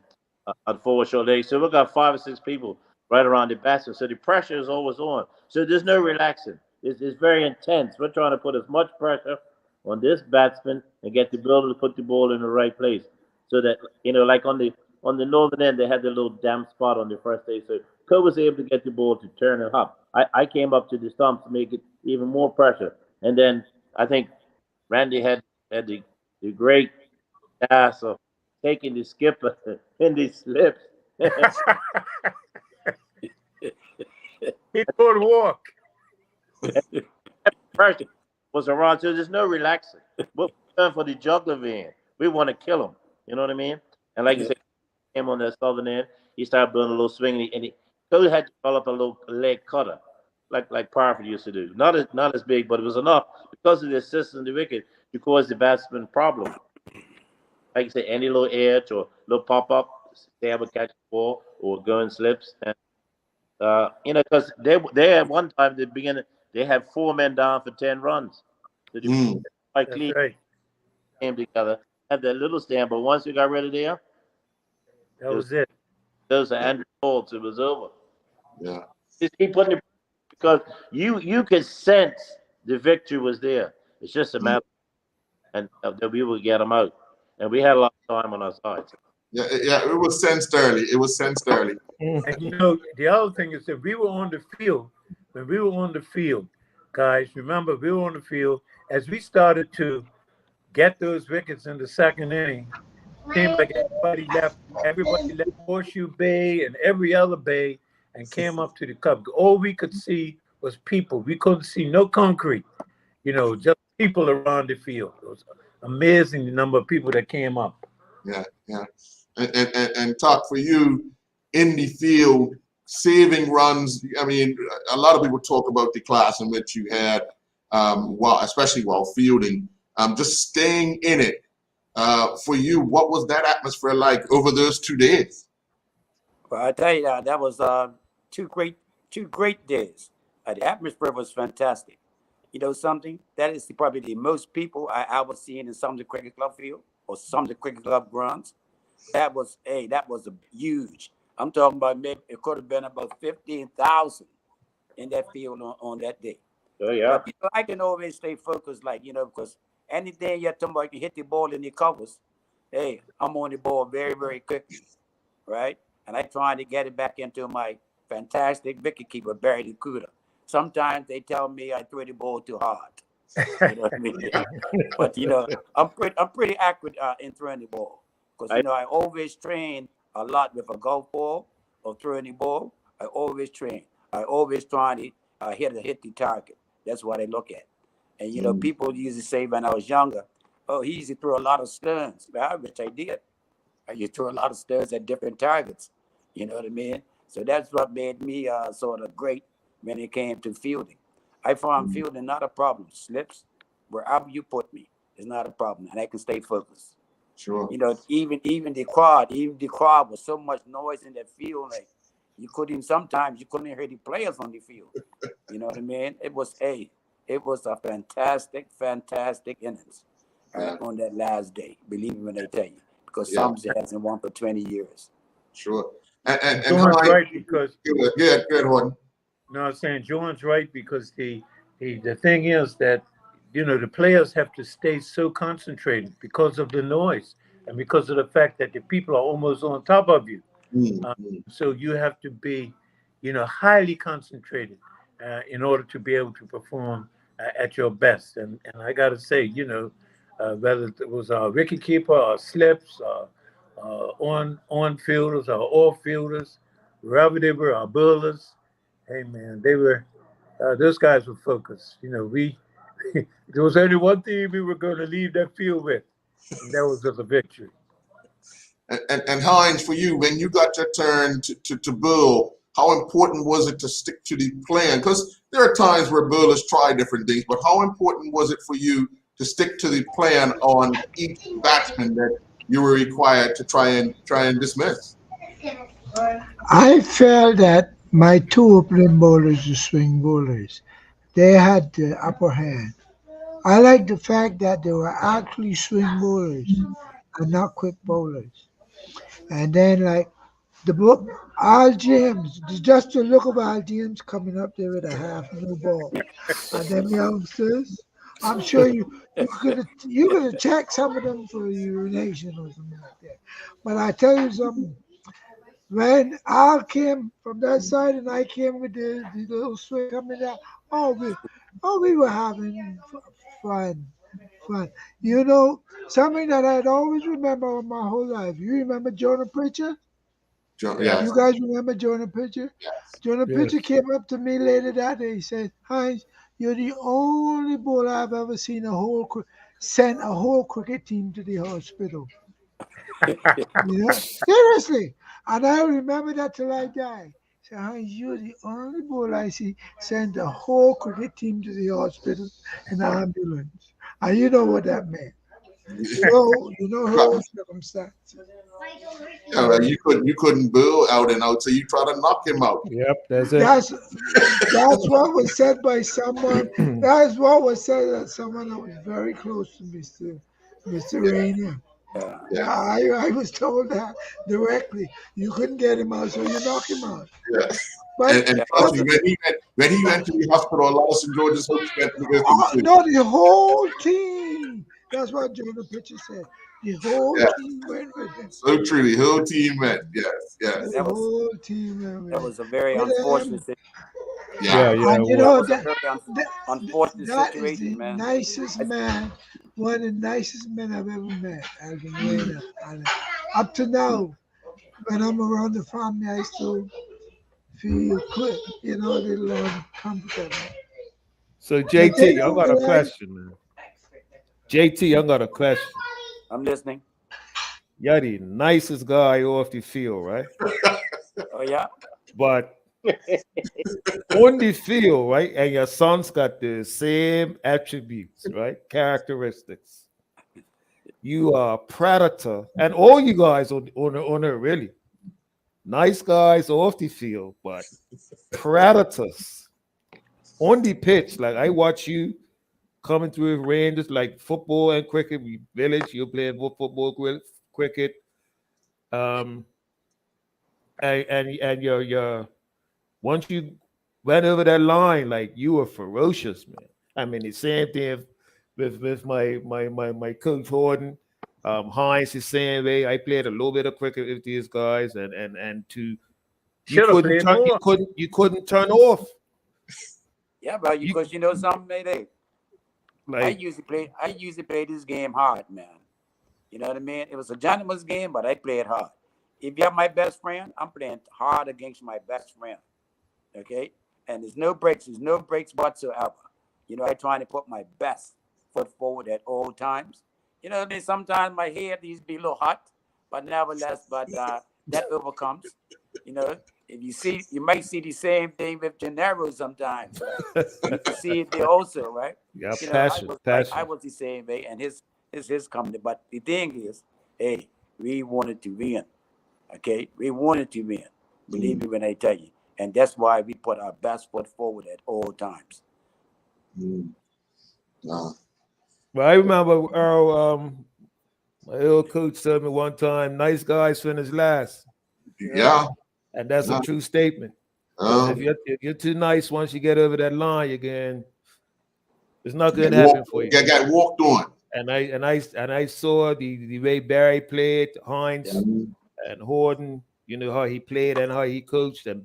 on 4 short legs. So we got 5 or 6 people right around the batsman. So the pressure is always on. So there's no relaxing. It's very intense. We're trying to put as much pressure on this batsman and get the bowler to put the ball in the right place. So that, like on the northern end, they had the little damp spot on the first day. So Co was able to get the ball to turn it up. I came up to the stump to make it even more pressure. And then I think Randy had the great task of taking the skipper in these slips He could walk. Pressure was around, so there's no relaxing. We're going for the juggler van. We want to kill him. You know what I mean? And like you said, came on that southern end. He started doing a little swing, and he Cody had to develop a little leg cutter, like Parford used to do. Not as big, but it was enough because of the assistance of the wicket to cause the batsman problem. Like you said, any little edge or little pop up, stab or catch the ball or gun slips, and because they at one time at the beginning they had 4 men down for 10 runs. So the Mike That's Lee right. came together, had that little stand, but once we got rid of there, That was it. those are Andrew Bolts. It was over. Yeah. Just keep putting it because you could sense the victory was there. It's just a matter and that we would get them out, and we had a lot of time on our side. Yeah, it was sensed early. It was sensed early. And the other thing is that we were on the field. When we were on the field, guys, remember we were on the field as we started to get those wickets in the second inning. Seemed like everybody left Horseshoe Bay and every other bay and came up to the cup. All we could see was people. We couldn't see no concrete, just people around the field. It was amazing the number of people that came up. Yeah. And talk for you in the field, saving runs. I mean, a lot of people talk about the class in which you had, especially while fielding, just staying in it. For you, what was that atmosphere like over those 2 days? Well, I tell you that was two great days. The atmosphere was fantastic. You know something? That is probably the most people I ever seen in some of the cricket club field or some of the cricket club grounds. That was a huge. I'm talking about maybe it could have been about 15,000 in that field on that day. Oh yeah. But I can always stay focused, because anything you're talking about, you can hit the ball in the covers. Hey, I'm on the ball very, very quickly, right? And I trying to get it back into my fantastic wicketkeeper, Barry Nakuda. Sometimes they tell me I throw the ball too hard. You know what I mean? But I'm pretty accurate in throwing the ball because I always train a lot with a golf ball or throwing the ball. I always train. I always try to hit the target. That's what I look at. And people used to say when I was younger, oh, he used to throw a lot of stones, which I did. I used to throw a lot of stones at different targets. You know what I mean? So that's what made me sort of great when it came to fielding. I found fielding not a problem. Slips, wherever you put me, is not a problem, and I can stay focused. Sure. Even the crowd was so much noise in that field, like sometimes you couldn't hear the players on the field. You know what I mean? It was a fantastic innings on that last day. Believe me when I tell you, because Sumser hasn't won for 20 years. Sure. And John's right because good, Horton. No, I'm saying John's right because the thing is that the players have to stay so concentrated because of the noise and because of the fact that the people are almost on top of you. So you have to be, highly concentrated in order to be able to perform at your best. And I got to say, whether it was our wicketkeeper or slips or on fielders or off fielders, wherever they were, our bowlers, hey man, they were those guys were focused. There was only one thing we were going to leave that field with, and that was just a victory. And Hines, for you, when you got your turn to bowl, how important was it to stick to the plan? Because there are times where bowlers try different things, but how important was it for you to stick to the plan on each batsman that you were required to try and dismiss? I felt that my two opening bowlers, the swing bowlers, they had the upper hand. I like the fact that they were actually swing bowlers and not quick bowlers. And then like the book, Al James, just the look of Al James coming up there with a half new ball, and them youngsters, I'm sure you could have checked some of them for urination or something like that. But I tell you something, when Al came from that side and I came with the little swing coming down, we were having fun. Fun. Something that I'd always remember my whole life. You remember Jonah Pritchard? Yes. You guys remember Jonah Pitcher? Yes. Jonah Yes. Pitcher came up to me later that day. He said, Heinz, you're the only bowler I've ever seen send a whole cricket team to the hospital. Seriously. And I remember that till I die. So Heinz, you're the only bowler I see send a whole cricket team to the hospital in an ambulance. And you know what that meant. You know her own circumstances. Yeah, well, you couldn't bowl out and out, so you try to knock him out. Yep, that's it. That's what was said by someone. That's what was said by someone that was very close to Mr. Rainier. Yeah, I was told that directly. You couldn't get him out, so you knock him out. Yeah. But And trust me, when he went to the hospital, Lawson George's hopes went with him too. no, the whole team. That's what Jonah Pitcher said. The whole team went with him. So true, the whole team went. Yes. The whole team went with him. That was a very unfortunate situation. Yeah. And you know that Unfortunate is situation, the man. nicest man, one of the nicest men I've ever met, Alvin Rayner. And up to now, when I'm around the family, I still feel good, a little uncomfortable. So JT, I got a question, man. JT, I got a question. I'm listening. You're the nicest guy off the field, right? Oh, yeah? But on the field, right? And your son's got the same attributes, right? Characteristics. You are a predator, and all you guys on it really nice guys off the field, but predators on the pitch. Like I watch you coming through with Rangers, like football and cricket. We village, you play football, cricket. And you're once you went over that line, like you were ferocious, man. I mean, the same thing with my coach Horton, Heinz the same way. I played a little bit of cricket with these guys, and you couldn't turn off. Yeah, but because you know something, Mayday. I usually play this game hard, man. You know what I mean? It was a gentleman's game, but I played hard. If you're my best friend, I'm playing hard against my best friend. Okay? And there's no breaks whatsoever. I trying to put my best foot forward at all times. You know what I mean? Sometimes my head needs to be a little hot, but nevertheless, that overcomes. If you might see the same thing with Gennaro sometimes. You can see it there also, right? Yeah, passion. I was the same way, and his company. But the thing is, hey, we wanted to win. Okay, we wanted to win. Believe me when I tell you, and that's why we put our best foot forward at all times. Well, I remember Earl, my old coach told me one time, "Nice guys finish last." Yeah. And that's a true statement. If you're too nice, once you get over that line, it's not going to happen for you. You got walked on. And I saw the way Barry played, Heinz and Horton. You know how he played and how he coached, and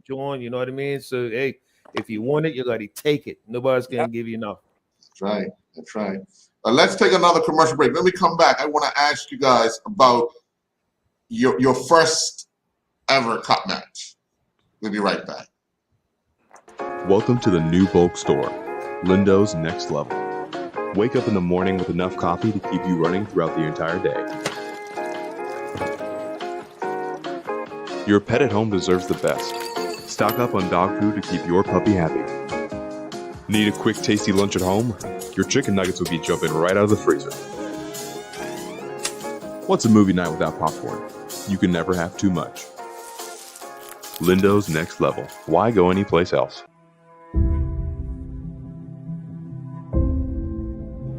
John. You know what I mean? So hey, if you want it, you got to take it. Nobody's going to give you enough. That's right. Let's take another commercial break. When we come back, I want to ask you guys about your first ever cup match. We'll be right back. Welcome to the new bulk store, Lindos Next Level. Wake up in the morning with enough coffee to keep you running throughout the entire day. Your pet at home deserves the best. Stock up on dog food to keep your puppy happy. Need a quick, tasty lunch at home? Your chicken nuggets will be jumping right out of the freezer. What's a movie night without popcorn? You can never have too much. Lindos Next Level. Why go anyplace else?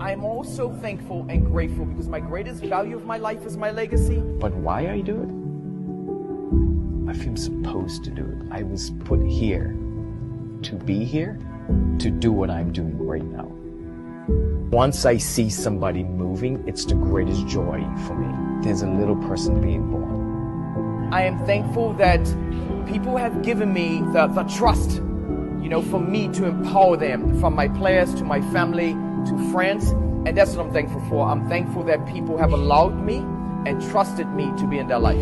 I'm also thankful and grateful because my greatest value of my life is my legacy. But why I do it? I feel supposed to do it. I was put here to be here, to do what I'm doing right now. Once I see somebody moving, it's the greatest joy for me. There's a little person being born. I am thankful that people have given me the trust, for me to empower them, from my players to my family to friends. And that's what I'm thankful for. I'm thankful that people have allowed me and trusted me to be in their life.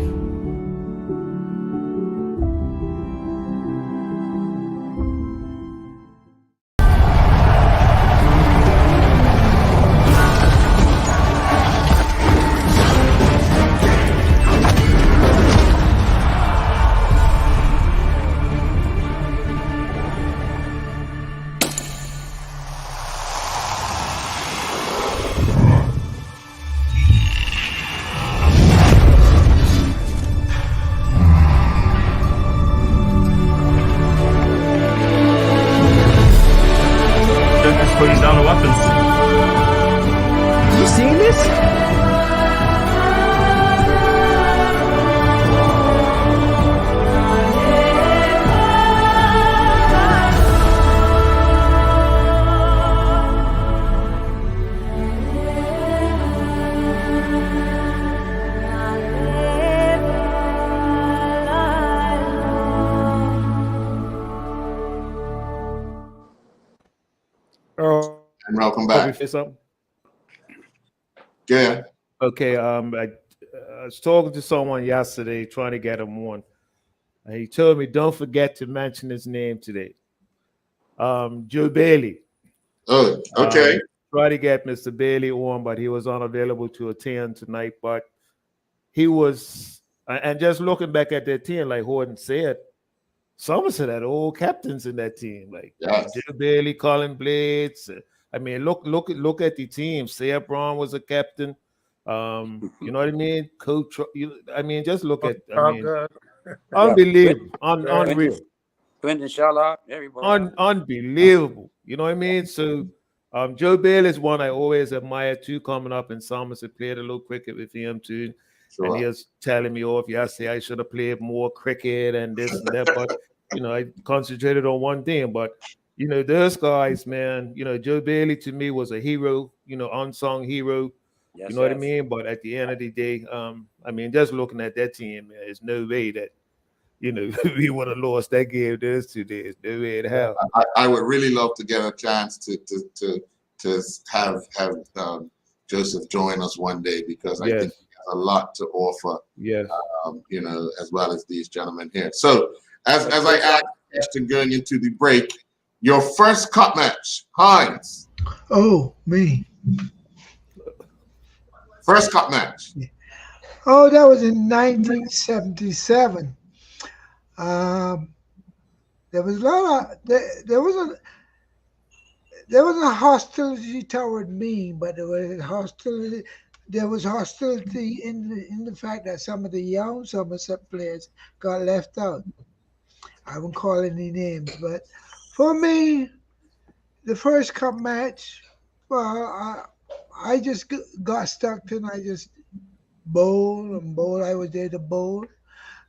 Welcome Before we back. say something. Yeah. Okay. I was talking to someone yesterday, trying to get him on. And he told me, don't forget to mention his name today. Joe Bailey. Oh, okay. Try to get Mr. Bailey on, but he was unavailable to attend tonight. But he was, and just looking back at that team, like Horton said, Somerset had old captains in that team, like Yes. Joe Bailey, Colin Blades. I mean, look at the team. Sarah Braun was a captain. You know what I mean? Coach, I mean, just look at. I mean, God. unbelievable, Right. unreal. Quentin Charlotte, everybody. Unbelievable. You know what I mean? So Joe Bailey is one I always admired too, coming up in Somerset, played a little cricket with him too. Sure. And he was telling me off yesterday I should have played more cricket and this and that. But I concentrated on one thing. But those guys, man, Joe Bailey to me was a hero, unsung hero. Yes, You know what I yes. mean? But at the end of the day, I mean, just looking at that team, man, there's no way that we would have lost that game those 2 days. No way in hell. I would really love to get a chance to have Joseph join us one day, because I think he has a lot to offer. Yes. As well as these gentlemen here. So as I asked the question going into the break, your first cup match, Hines. Oh, me. First cup match. Oh, that was in 1977. There was a lot of there was a hostility toward me, but there was hostility. There was hostility in the fact that some of the young Somerset players got left out. I won't call any names, but for me, the first cup match, well, I just got stuck and I just bowl and bowl. I was there to bowl.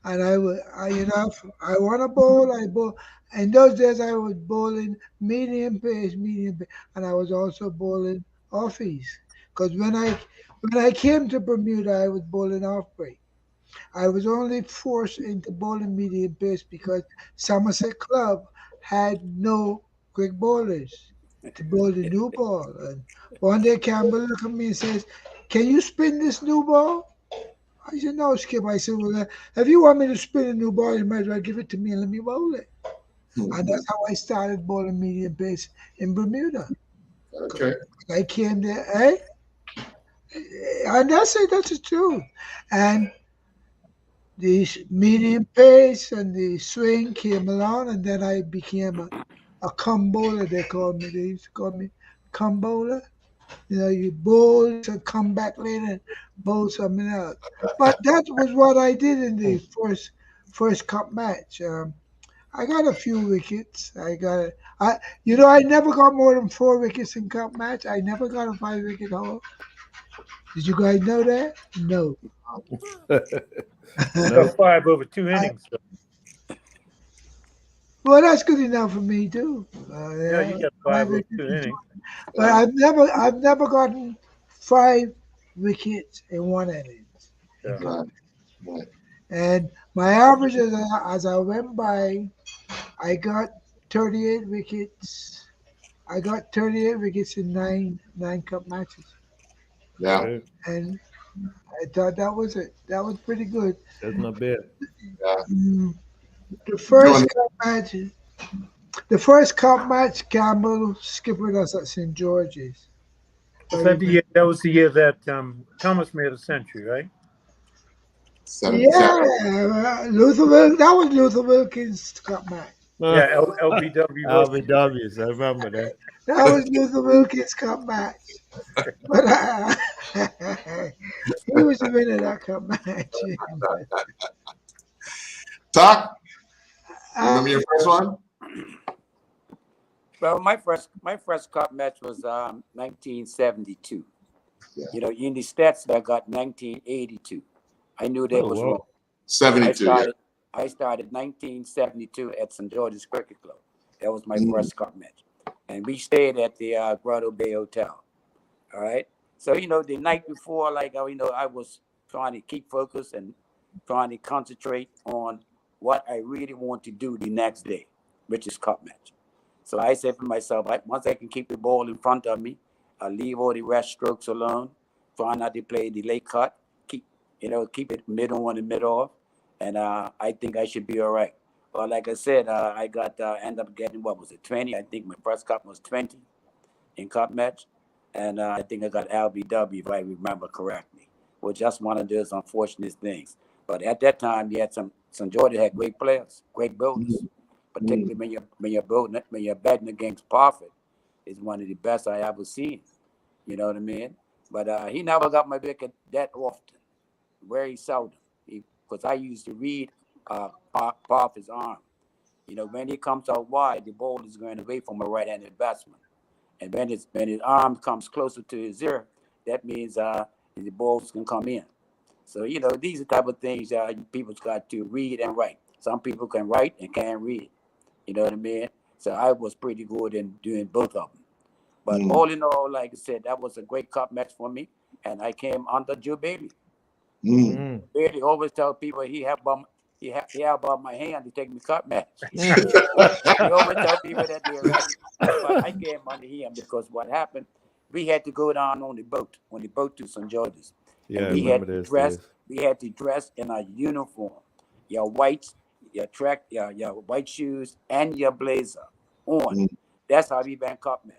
And I want to bowl, I bowl. In those days, I was bowling medium pace, and I was also bowling offies. Because when I came to Bermuda, I was bowling off break. I was only forced into bowling medium pace because Somerset Club had no quick bowlers to bowl the new ball. And one day Campbell looked at me and says, "Can you spin this new ball?" I said, "No, Skip." I said, "Well, if you want me to spin a new ball, you might as well give it to me and let me bowl it." And that's how I started bowling medium pace in Bermuda. Okay. I came there, eh? And that's it, that's the truth. And the medium pace and the swing came along, and then I became a cum bowler, they used to call me cum bowler. You bowl to come back later and bowl something else. But that was what I did in the first cup match. I got a few wickets. I never got more than 4 wickets in cup match. I never got a 5-wicket haul. Did you guys know that? No. You got 5 over 2 innings. Well, that's good enough for me too. Yeah, you got 5 over 2 innings. But I've never gotten 5 wickets in 1 inning. Yeah. Right. And my average as I went by, I got 38 wickets. I got 38 wickets in nine cup matches. Yeah. And I thought that was it. That was pretty good. That's not bad. Yeah. The first cup match, Campbell skippered us at St. George's. That was the year that Thomas made a century, right? Yeah, that was Luther Wilkins' cup match. Yeah, LBW. LBWs, I remember that. That was Luther Wilkins' cup match. But he was the winner of that cup match. Doc, remember your first one? Well, my first cup match was 1972. Yeah. In the stats I got 1982. I knew that was wrong. 72. I started 1972 at St. George's Cricket Club. That was my first cup match. And we stayed at the Grotto Bay Hotel. All right. So, the night before, I was trying to keep focus and trying to concentrate on what I really want to do the next day, which is cup match. So I said for myself, once I can keep the ball in front of me leave all the rest strokes alone. Try not to play the late cut. Keep it middle on the middle off, and I think I should be all right. Well, like I said, I got end up getting, what was it, 20? I think my first cup was 20 in cup match, and I think I got LBW if I remember correctly. Was just one of those unfortunate things. But at that time, you had some Georgia had great players, great builders, particularly when you're betting against Parfit, is one of the best I ever seen. You know what I mean? But he never got my wicket that often, very seldom. Because I used to read Parfit's arm. When he comes out wide, the ball is going away from a right-handed batsman. And when his arm comes closer to his ear, that means the balls can come in. So, these are the type of things people's got to read and write. Some people can write and can't read. You know what I mean? So I was pretty good in doing both of them. But all in all, like I said, that was a great cup match for me. And I came under Joe Bailey. Bailey always tell people he had above my hand to take me cup match. He always tell people that they're ready. But I came under him because what happened, we had to go down on the boat to St. George's. Yeah, And I remember this. we had to dress in a uniform, your whites, your white shoes, and your blazer on. That's how we went cup match.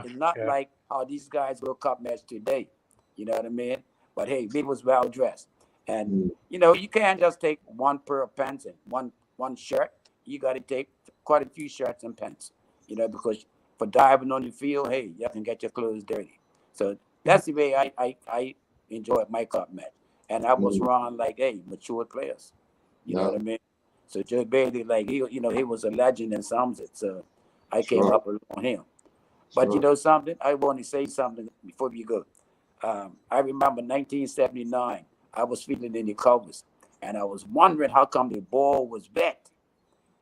It's not like how these guys go cup match today. You know what I mean? But hey, we was well dressed. And you can't just take one pair of pants and one shirt. You got to take quite a few shirts and pants. Because for diving on the field, hey, you can get your clothes dirty. So that's the way I enjoyed my cup match. And I was around like, hey, mature players. You know what I mean? So Joe Bailey, like he was a legend in Somerset. So I came up on him. But you know something? I want to say something before we go. I remember 1979. I was feeling in the covers, and I was wondering how come the ball was wet.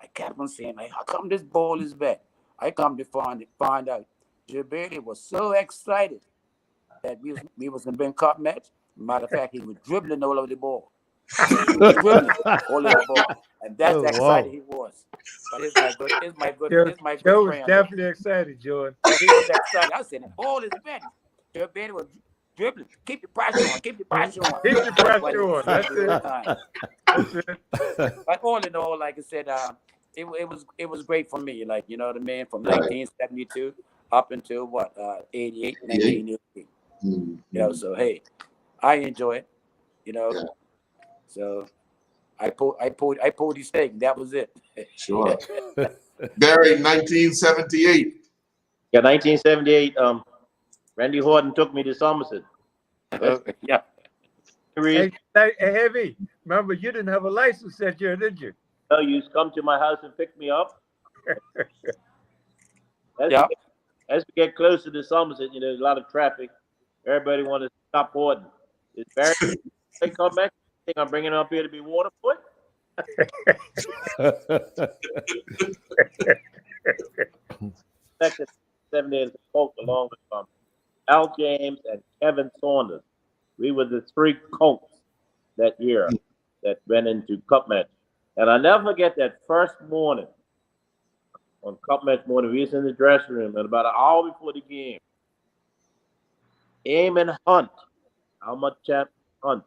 I kept on saying, like, how come this ball is wet? I come to find out Joe Bailey was so excited that we was going to bring cup match. Matter of fact, he was dribbling all over the ball. He was dribbling all over the ball. And that's how excited he was. But it's my good Joe was friend. definitely excited, Jordan. But he was excited. I said, the ball is wet. Joe Bailey was dribbling. Keep the pressure on. Keep the pressure on. Keep the pressure on. That's it. But all in all, like I said, it was great for me. Like, you know what I mean? From 1972 up until 88, 1988. So hey, I enjoy it. So I pulled the stake. That was it. Sure. Barry, 1978. Yeah, 1978. Randy Horton took me to Somerset. Yeah. Hey, Heavy, remember you didn't have a license that year, did you? No, you come to my house and pick me up. As we get closer to Somerset, there's a lot of traffic. Everybody wanted to stop Horton. Is Barry they come back? Think I'm bringing him up here to be water boy? Second 78 folks along with Al James and Kevin Saunders. We were the three Colts that year that went into cup match. And I never forget that first morning on cup match morning. We was in the dressing room and about an hour before the game. Eamon Hunt, how much champ Hunt?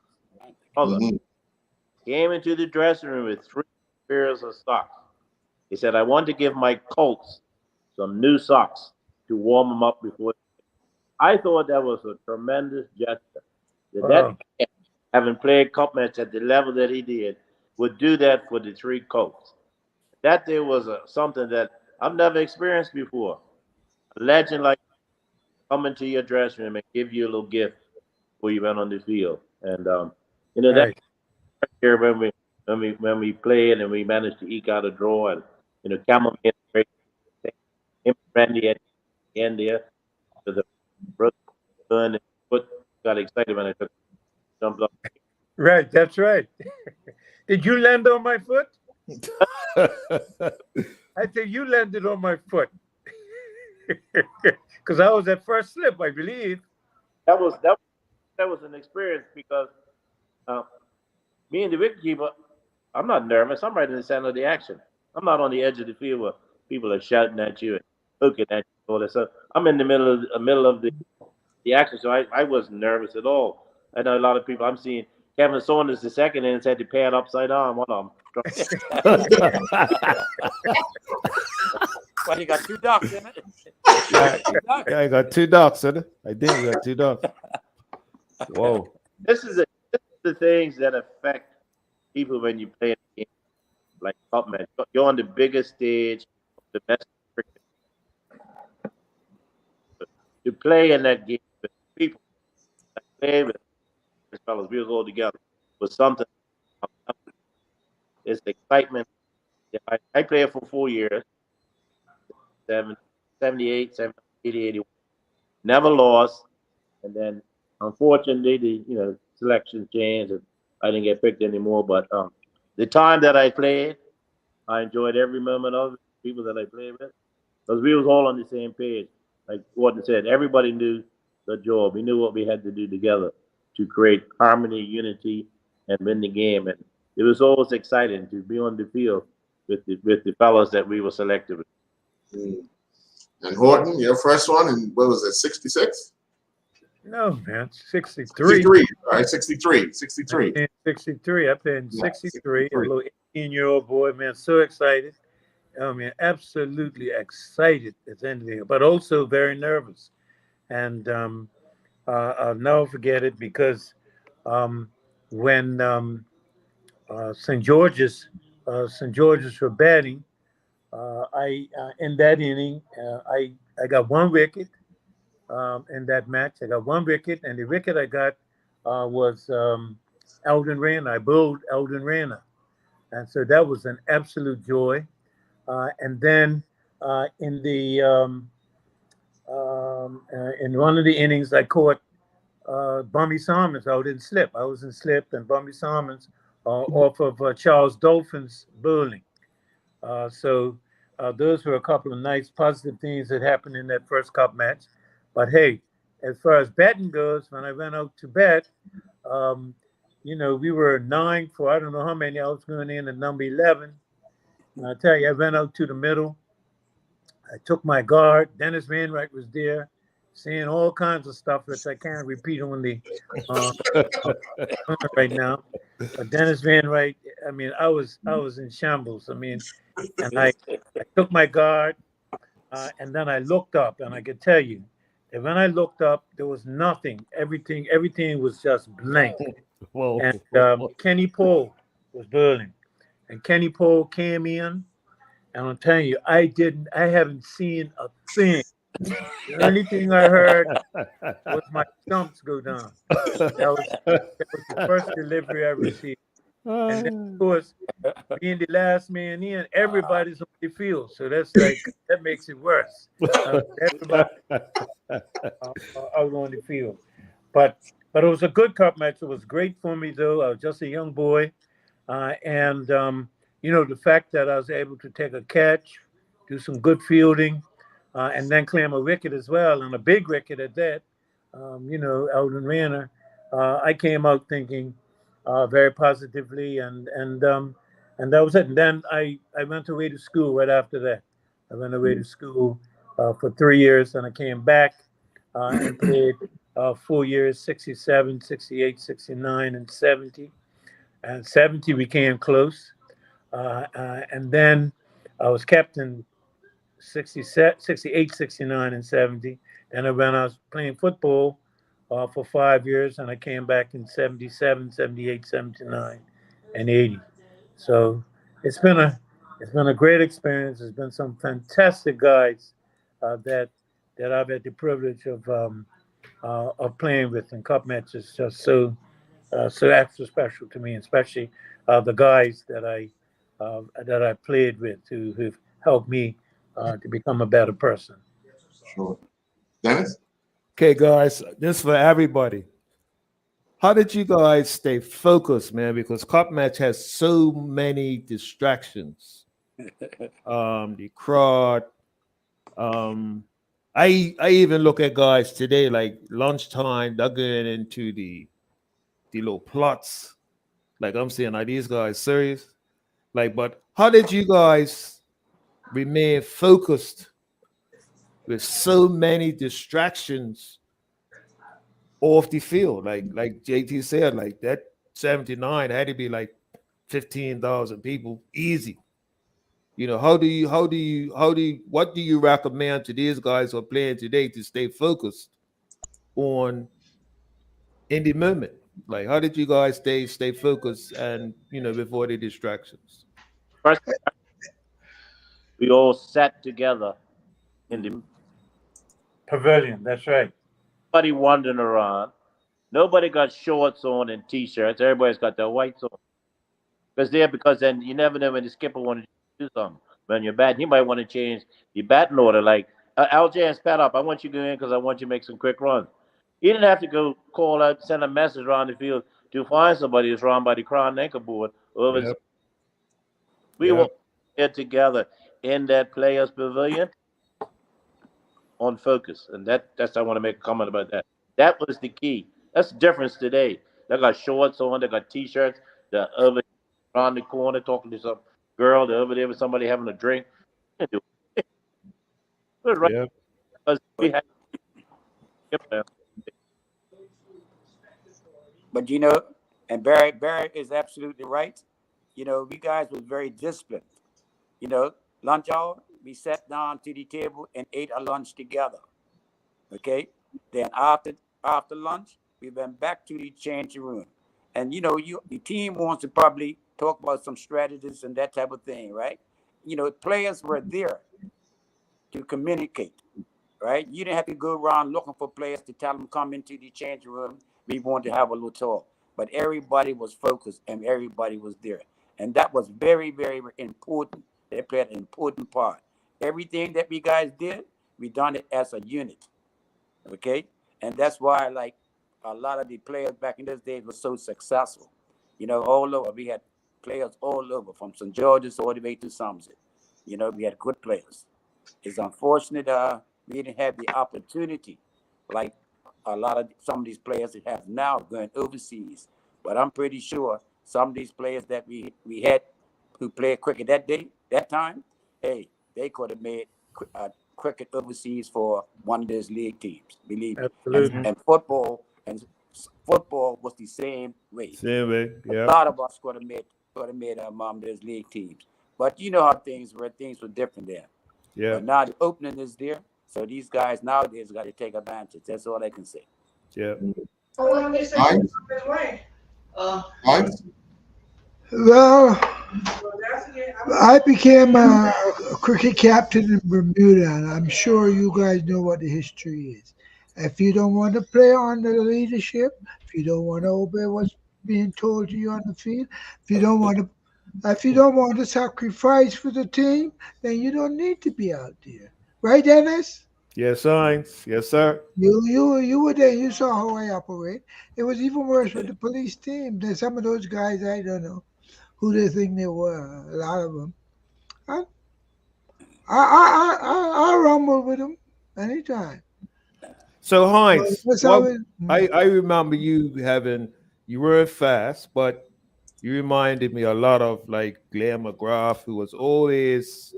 Came into the dressing room with 3 pairs of socks. He said, I want to give my Colts some new socks to warm them up before. I thought that was a tremendous gesture. That having played cup match at the level that he did, would do that for the 3 Colts. That there was something that I've never experienced before. A legend like come into your dressing room and give you a little gift before you went on the field. And that year when we played and we managed to eke out a draw, and Camel made a great him and Randy at the end there. So the brother and foot got excited when I took jumped up. Right, that's right. Did you land on my foot? I think you landed on my foot. Because I was at first slip, I believe. That was an experience because me and the wicketkeeper, I'm not nervous. I'm right in the center of the action. I'm not on the edge of the field where people are shouting at you and looking at you. all that stuff. I'm in the middle of the action, so I wasn't nervous at all. I know a lot of people. I'm seeing Kevin Saunders the second innings had to pad upside down. One of them. Well, you got two ducks in it. Yeah, I got 2 ducks, in it. I think we got 2 ducks. Whoa. This is the things that affect people when you play a game like Cup match. You're on the biggest stage of domestic cricket. To play in that game with people that play with these fellas, we was all together, was something. It's excitement. Yeah, I played for 4 years, 78, 70, 80, 81. Never lost. And then, unfortunately, the selection changed, and I didn't get picked anymore. But the time that I played, I enjoyed every moment of it. People that I played with, because we was all on the same page. Like Gordon said, everybody knew the job. We knew what we had to do together to create harmony, unity, and win the game. And it was always exciting to be on the field with the fellas that we were selected with. And Horton, your first one, and what was it, 66? No, man, 63. 63. All right, 63. 63. 63. I played in Yeah, 63. 63. A little 18-year-old boy, man, so excited. I mean, absolutely excited as anything, but also very nervous. And I'll never forget it because when St. George's were batting, I in that inning, I got 1 wicket in that match. I got 1 wicket, and the wicket I got was Eldon Rayner. I bowled Eldon Rayner, and so that was an absolute joy. And then in one of the innings, I caught Bumby Salmons out in slip. I was in slip, and Bumby Salmons off of Charles Dolphin's bowling. So those were a couple of nice positive things that happened in that first cup match. But hey, as far as batting goes, when I went out to bat, we were 9 for I don't know how many. I was going in at number 11. And I tell you, I went out to the middle. I took my guard. Dennis Wainwright was there, saying all kinds of stuff that I can't repeat on the right now. But Dennis Wainwright, I mean, I was in shambles. I mean, and I took my guard, and then I looked up, and I could tell you that when I looked up, there was nothing. Everything was just blank. Whoa. And Kenny Poole was bowling. And Kenny Poole came in, and I'm telling you, I haven't seen a thing. The only thing I heard was my stumps go down. That was the first delivery I received. And then, of course, being the last man in, everybody's on the field. So that makes it worse. Everybody out on the field. But it was a good cup match. It was great for me, though. I was just a young boy. And the fact that I was able to take a catch, do some good fielding, and then claim a wicket as well, and a big wicket at that, Eldon Rayner, I came out thinking very positively, and that was it. And then I went away to school right after that. I went away to school for 3 years, and I came back and played 4 years, 67, 68, 69, and 70. And 70 became close. And then I was captain 68, 69, and 70. And when I was playing football for 5 years, and I came back in 77, 78, 79, and 80. So it's been a great experience. There's been some fantastic guys that I've had the privilege of playing with in cup matches. Just so extra special to me, especially the guys that I played with who've helped me to become a better person. Sure. Dennis? Okay, guys, this is for everybody. How did you guys stay focused, man? Because cup match has so many distractions. The crowd. I even look at guys today, like lunchtime, they're going into the little plots. Like I'm saying, are these guys serious? Like, but how did you guys remain focused with so many distractions off the field. Like JT said, like that 79 had to be like 15,000 people easy. What do you recommend to these guys who are playing today to stay focused on in the moment? Like, how did you guys stay focused and before the distractions? First, we all sat together in the Pavilion. That's right. nobody wandering around. Nobody got shorts on and t-shirts. Everybody's got their whites on. Because then you never know when the skipper wanted to do something. When you're batting, he might want to change your batting order. Like LJ and Spat up, I want you to go in because I want you to make some quick runs. He didn't have to go call out, send a message around the field to find somebody who's wrong by the crown and anchor board. Yep. We were here together in that players' pavilion on focus, and that's I want to make a comment about that. That was the key. That's the difference today. They got shorts on, they got t-shirts. The other around the corner talking to some girl. The over there with somebody having a drink. We're right Yep. because we had. But and Barry is absolutely right. We guys was very disciplined. Lunch hour, we sat down to the table and ate our lunch together. Okay. Then after lunch, we went back to the changing room. And the team wants to probably talk about some strategies and that type of thing, right? Players were there to communicate, right? You didn't have to go around looking for players to tell them come into the changing room. We want to have a little talk, but everybody was focused and everybody was there, and that was very, very important. They played an important part. Everything that we guys did, we done it as a unit, okay? And that's why, like, a lot of the players back in those days were so successful. All over. We had players all over, from St. George's all the way to Somerset. We had good players. It's unfortunate we didn't have the opportunity like some of these players that have now going overseas. But I'm pretty sure some of these players that we had who played cricket that time, hey, they could have made cricket overseas for one of those league teams. Believe me. Absolutely. And football was the same way. Same way. Yeah. A lot of us could have made those league teams. But you know how things were different then. Yeah. But now the opening is there. So these guys nowadays got to take advantage. That's all I can say. Yeah. Heinz? Well, I became a cricket captain in Bermuda, and I'm sure you guys know what the history is. If you don't want to play under the leadership, if you don't want to obey what's being told to you on the field, if you don't want to sacrifice for the team, then you don't need to be out there. Right, Dennis? Yes, Heinz. Yes, sir. You were there. You saw how I operate. It was even worse with the police team. There's some of those guys, I don't know who they think they were. A lot of them. I rumble with them anytime. So Heinz, That's how I remember you were fast, but you reminded me a lot of like Glenn McGrath, who was always.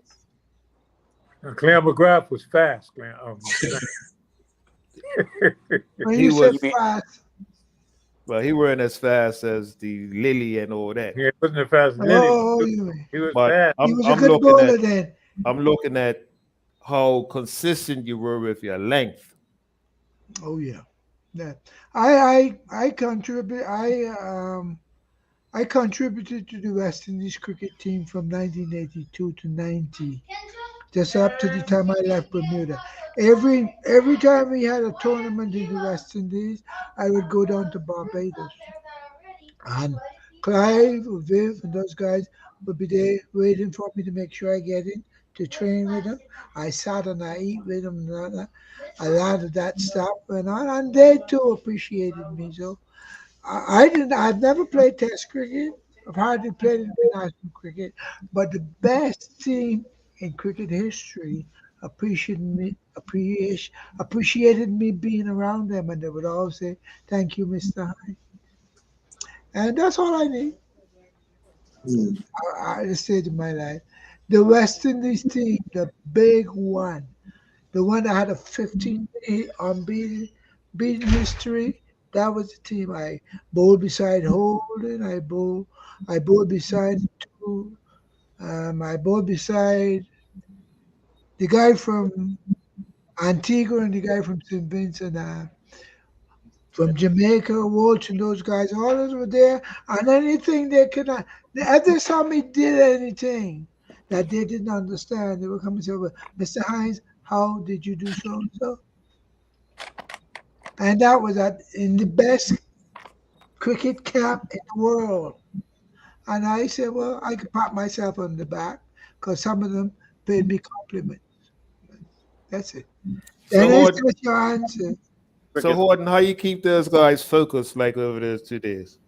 Claire McGrath was fast. when he you said was- fast, Well, he weren't as fast as the Lily and all that. Yeah, it wasn't as fast as Lily. He was But fast. he was a good bowler then. I'm looking at how consistent you were with your length. Oh yeah, yeah. I contribute. I contributed to the West Indies cricket team from 1982 to 90, just up to the time I left Bermuda. Every time we had a tournament in the West Indies, I would go down to Barbados, and Clive, Viv, and those guys would be there waiting for me to make sure I get in to train with them. I sat and I eat with them, and a lot of that stuff went on, and they too appreciated me. So I've never played Test cricket. I've hardly played international cricket, but the best team in cricket history appreciated me being around them, and they would all say, "Thank you, Mr. High," and that's all I need. At this stage of my life, the West Indies team, the big one, the one that had a 15 unbeaten history. That was the team I bowled beside Holden. I bowled beside two. I bowled beside the guy from Antigua and the guy from St. Vincent. From Jamaica, Walsh, and those guys, all those were there. And anything they could not, every time he did anything that they didn't understand, they would come and say, well, Mr. Hines, how did you do so and so? And that was in the best cricket camp in the world. And I said, well, I could pat myself on the back because some of them paid me compliments. That's it. So Dennis, Horton, that's your answer. so Horton, how you keep those guys focused like over those 2 days?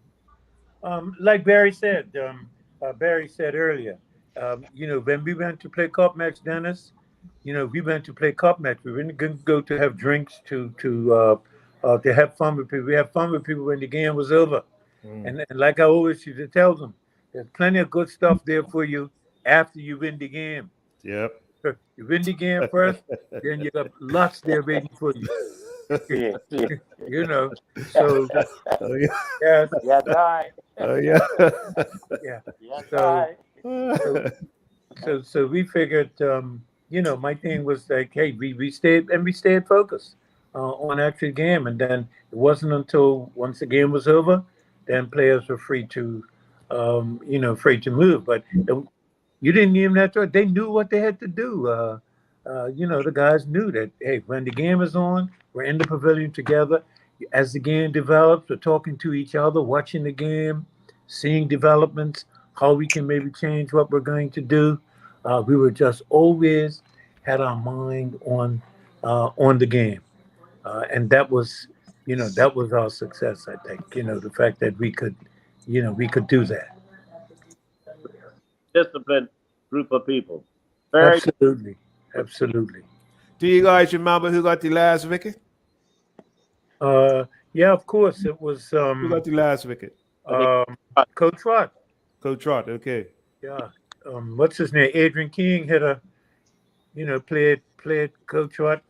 Like Barry said earlier, when we went to play cup match, Dennis, we went to play cup match. We didn't go to have drinks to have fun with people. We had fun with people when the game was over. And like I always used to tell them, there's plenty of good stuff there for you after you win the game. Yep. You win the game first, then you got lots there waiting for you. So Oh yeah. yes, Yes, I. Oh yeah. yeah. Yes, So- I. So we figured, my thing was like, hey, we stayed focused on actual game, and then it wasn't until once the game was over, then players were free to move. But you didn't even have to. They knew what they had to do. The guys knew that, hey, when the game is on, we're in the pavilion together. As the game develops, we're talking to each other, watching the game, seeing developments, how we can maybe change what we're going to do. We were just always had our mind on the game, and that was our success. I think the fact that we could do that. Disciplined group of people. Very Absolutely. Do you guys remember who got the last wicket? Yeah, of course it was. Who got the last wicket? Coach Rod. Coach Trot. Okay. Yeah. What's his name? Adrian King hit played Coach Rod,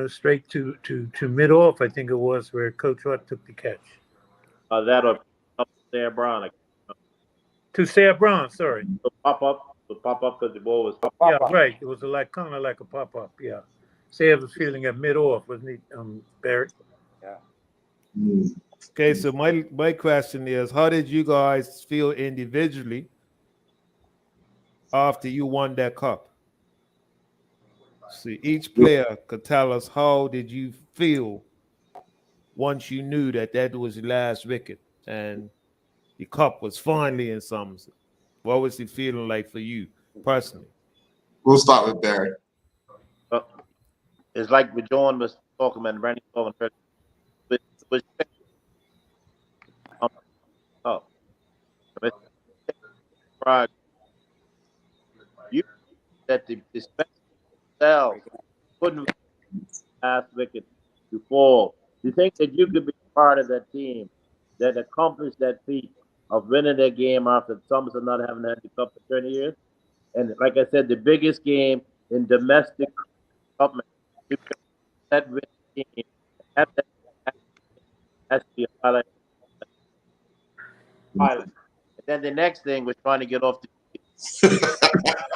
straight to mid off. I think it was where Coach Rod took the catch. that or Sarah Brown. To Sarah Brown, sorry. To pop up because the ball was Yeah, right. It was kind of like a pop up. Yeah. Sarah was feeling at mid off, wasn't he, Barry? Yeah. Okay, so my question is, how did you guys feel individually after you won that cup? See, each player could tell us how did you feel once you knew that was the last wicket and the cup was finally in Somerset. What was the feeling like for you personally? We'll start with Barry. It's like what John was talking about, and Brandy talking about. You that the special cells couldn't last wicket to fall. You think that you could be part of that team that accomplished that feat of winning that game after Somerset not having had the cup for 20 years? And like I said, the biggest game in domestic cup match, you could that win team. That's the highlight. And then the next thing was trying to get off the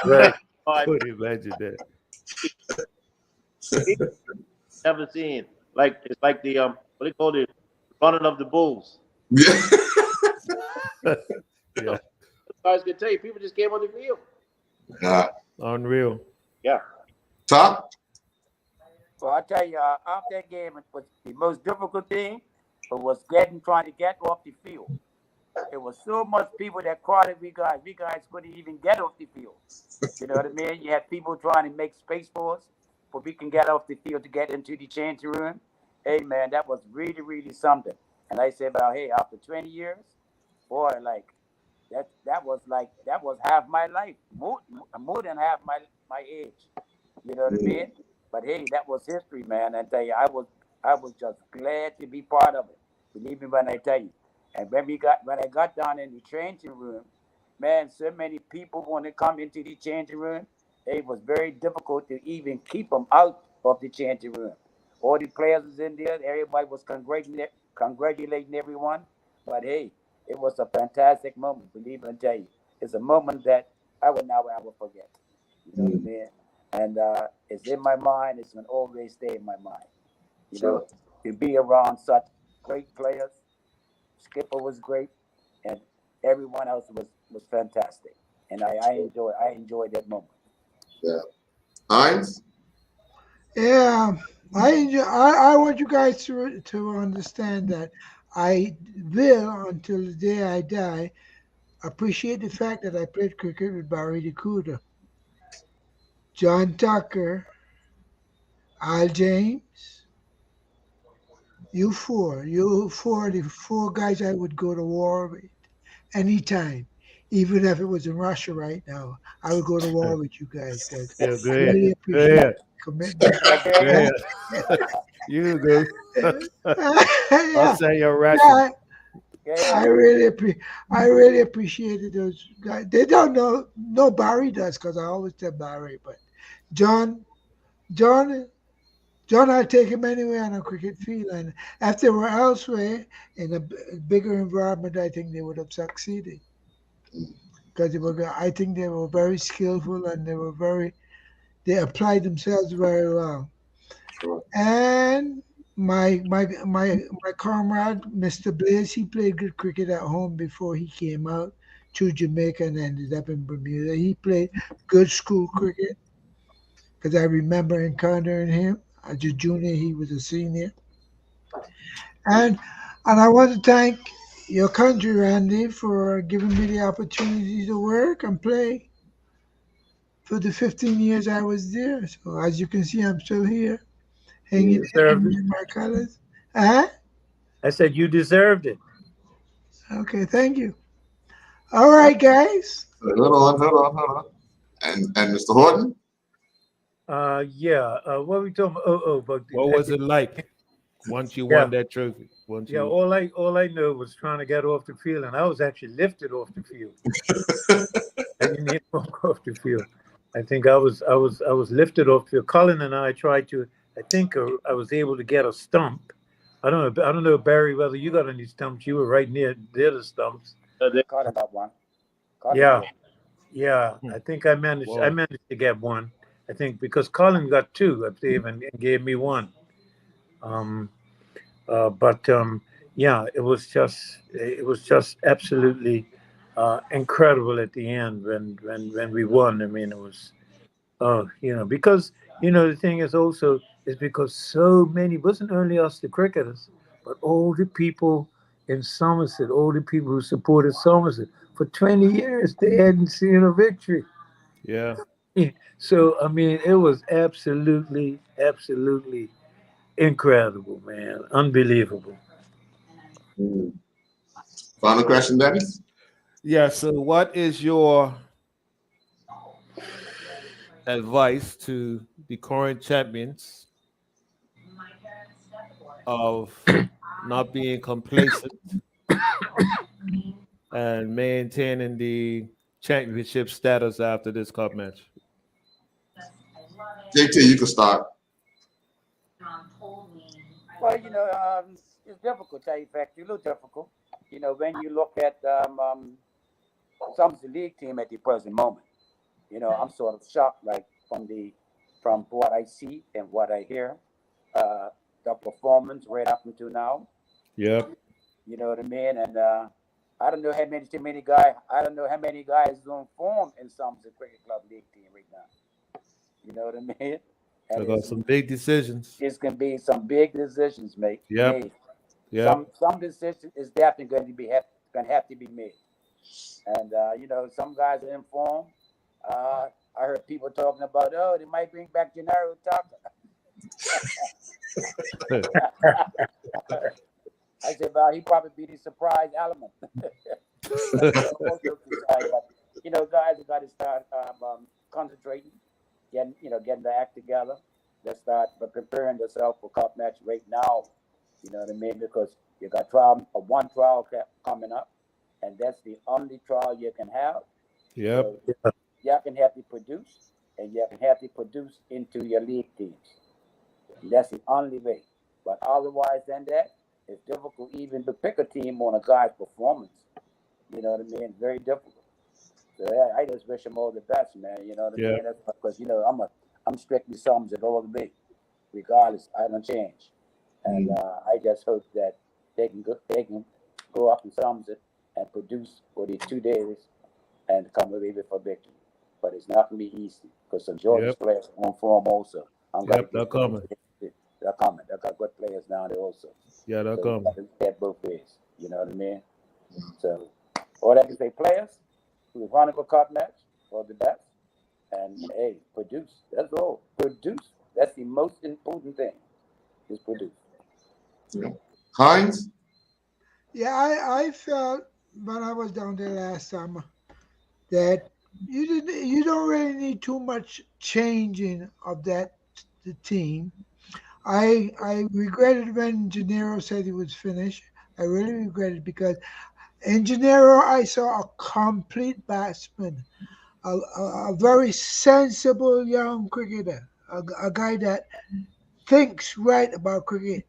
Right. Could imagine that. Never seen. Like it's like the what do you call it? Running of the bulls. Yeah. Yeah. Guys can tell you, people just came on the field. Yeah. Unreal. Yeah. Top? Well, I tell you, after that game, it was the most difficult thing was trying to get off the field. There was so much people that crowded we guys. We guys couldn't even get off the field. You know what I mean? You had people trying to make space for us, but we can get off the field to get into the changing room. Hey, man, that was really, really something. And I said, well, hey, after 20 years, boy, like that was half my life, more than half my age. You know what I mean? But hey, that was history, man. I tell you, I was just glad to be part of it. Believe me when I tell you. And when I got down in the changing room, man, so many people want to come into the changing room. It was very difficult to even keep them out of the changing room. All the players was in there. Everybody was congratulating everyone. But hey, it was a fantastic moment. Believe it and tell you, it's a moment that I will never ever forget. You know what I mean? And it's in my mind. It's gonna always stay in my mind. You know, to be around such great players. Skipper was great, and everyone else was fantastic. And I enjoyed that moment. Yeah. Heinz? Yeah, I enjoy. I want you guys to understand that I will, until the day I die, appreciate the fact that I played cricket with Barry DeCuda, John Tucker, Al James. The four guys I would go to war with anytime, even if it was in Russia right now. I would go to war with you guys because Yeah, go I ahead. really Go appreciate ahead. the commitment. Go Yeah, ahead. You go. I'll Yeah, say your ration. yeah. yeah, I really appreciated those guys. They don't know. No, Barry does because I always tell Barry. But John, John, John, I take him anywhere on a cricket field, and if they were elsewhere in a bigger environment, I think they would have succeeded because they were. I think they were very skillful and they were very. They applied themselves very well. Sure. And my comrade, Mr. Blaze, he played good cricket at home before he came out to Jamaica and ended up in Bermuda. He played good school cricket because I remember encountering him as a junior. He was a senior, and and I want to thank your country, Randy, for giving me the opportunity to work and play for the 15 years I was there. So as you can see, I'm still here, You hanging deserved it. in my colors. Huh? I said you deserved it. Okay, thank you. All right, guys. Hold on. And Mr. Horton? Yeah. What were we talking about? But What was it like once you yeah, won that trophy? Once yeah. you All I know was trying to get off the field, and I was actually lifted off the field. I didn't even walk off the field. I think I was lifted off the field. Colin and I tried to. I think I was able to get a stump. I don't know, Barry, whether you got any stumps. You were right near the stumps. Carter got one. Carter Yeah, did. yeah. I think I managed. I whoa. managed to get one. I think because Colin got two, I believe, and gave me one. Um, but yeah, it was just absolutely incredible at the end when we won. I mean, it was because the thing is also is because so many wasn't only us the cricketers, but all the people in Somerset, all the people who supported Somerset for 20 years, they hadn't seen a victory. Yeah. So I mean, it was absolutely incredible, man, unbelievable. Mm. Final question, Dennis? Yeah. So what is your advice to the current champions of not being complacent and maintaining the championship status after this cup match? JT, you can start. Well, it's difficult. Tell you fact, a little difficult. When you look at some league team at the present moment. I'm sort of shocked, like from what I see and what I hear, uh, the performance right up until now. Yep. You know what I mean? And I don't know how many too many guys. I don't know how many guys going to form in some cricket club league team right now. You know what I mean? I And got some big decisions. it's gonna be some big decisions Yep. made. Yep. Some decision is definitely going to have to be made. And some guys are informed. I heard people talking about, they might bring back Gennaro Tucker. I said, well, he probably be the surprise element. But guys have got to start concentrating, getting the act together. Let's start preparing themselves for cup match right now. You know what I mean? Because you got one trial coming up, and that's the only trial you can have. Yep. So you can have to produce, and you can have to produce into your league teams. That's the only way. But otherwise than that, it's difficult even to pick a team on a guy's performance. You know what I mean? Very difficult. So I just wish him all the best, man. You know what I Yeah. mean? That's because I'm strictly Suns at all the way, regardless. I don't change, and I just hope that they can go up in Suns and produce for these 2 days and come away with a victory. But it's not gonna be easy because some Georgia's Yep. players are on form also. I'm gonna Yep, they're coming. They're coming. They got good players down there also. Yeah, they're So you coming. got to look at both ways. You know what I mean? So all that can say, players who run a cup match for the best, and hey, produce. That's all. Produce. That's the most important thing. Is produce. Yeah. Hines? Yeah, I felt when I was down there last summer that you don't really need too much changing of the team. I regretted when Gennaro said he was finished. I really regretted because in Gennaro I saw a complete batsman, a very sensible young cricketer, a guy that thinks right about cricket.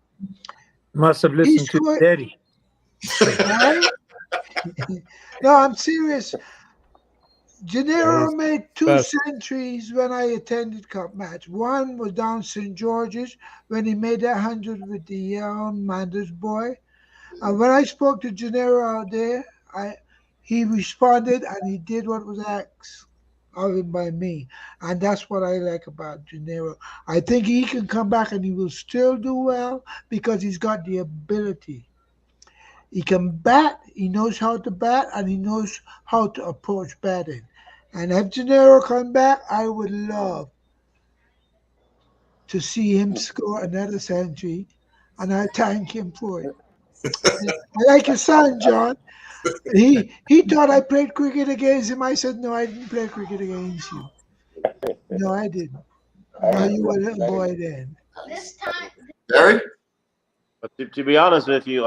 Must have He listened to scored. Daddy. Right? No, I'm serious. Gennaro He's made 2 best. centuries when I attended Cup match. One was down St. George's when he made that 100 with the young Manders boy. And when I spoke to Gennaro out there, he responded and he did what was asked of him by me. And that's what I like about Gennaro. I think he can come back and he will still do well because he's got the ability. He can bat, he knows how to bat, and he knows how to approach batting. And if Gennaro come back, I would love to see him score another century, and I thank him for it. I like your son, John. He thought I played cricket against him. I said, no, I didn't play cricket against you. No, I didn't. No, you were a little boy then. Barry? But to be honest with you,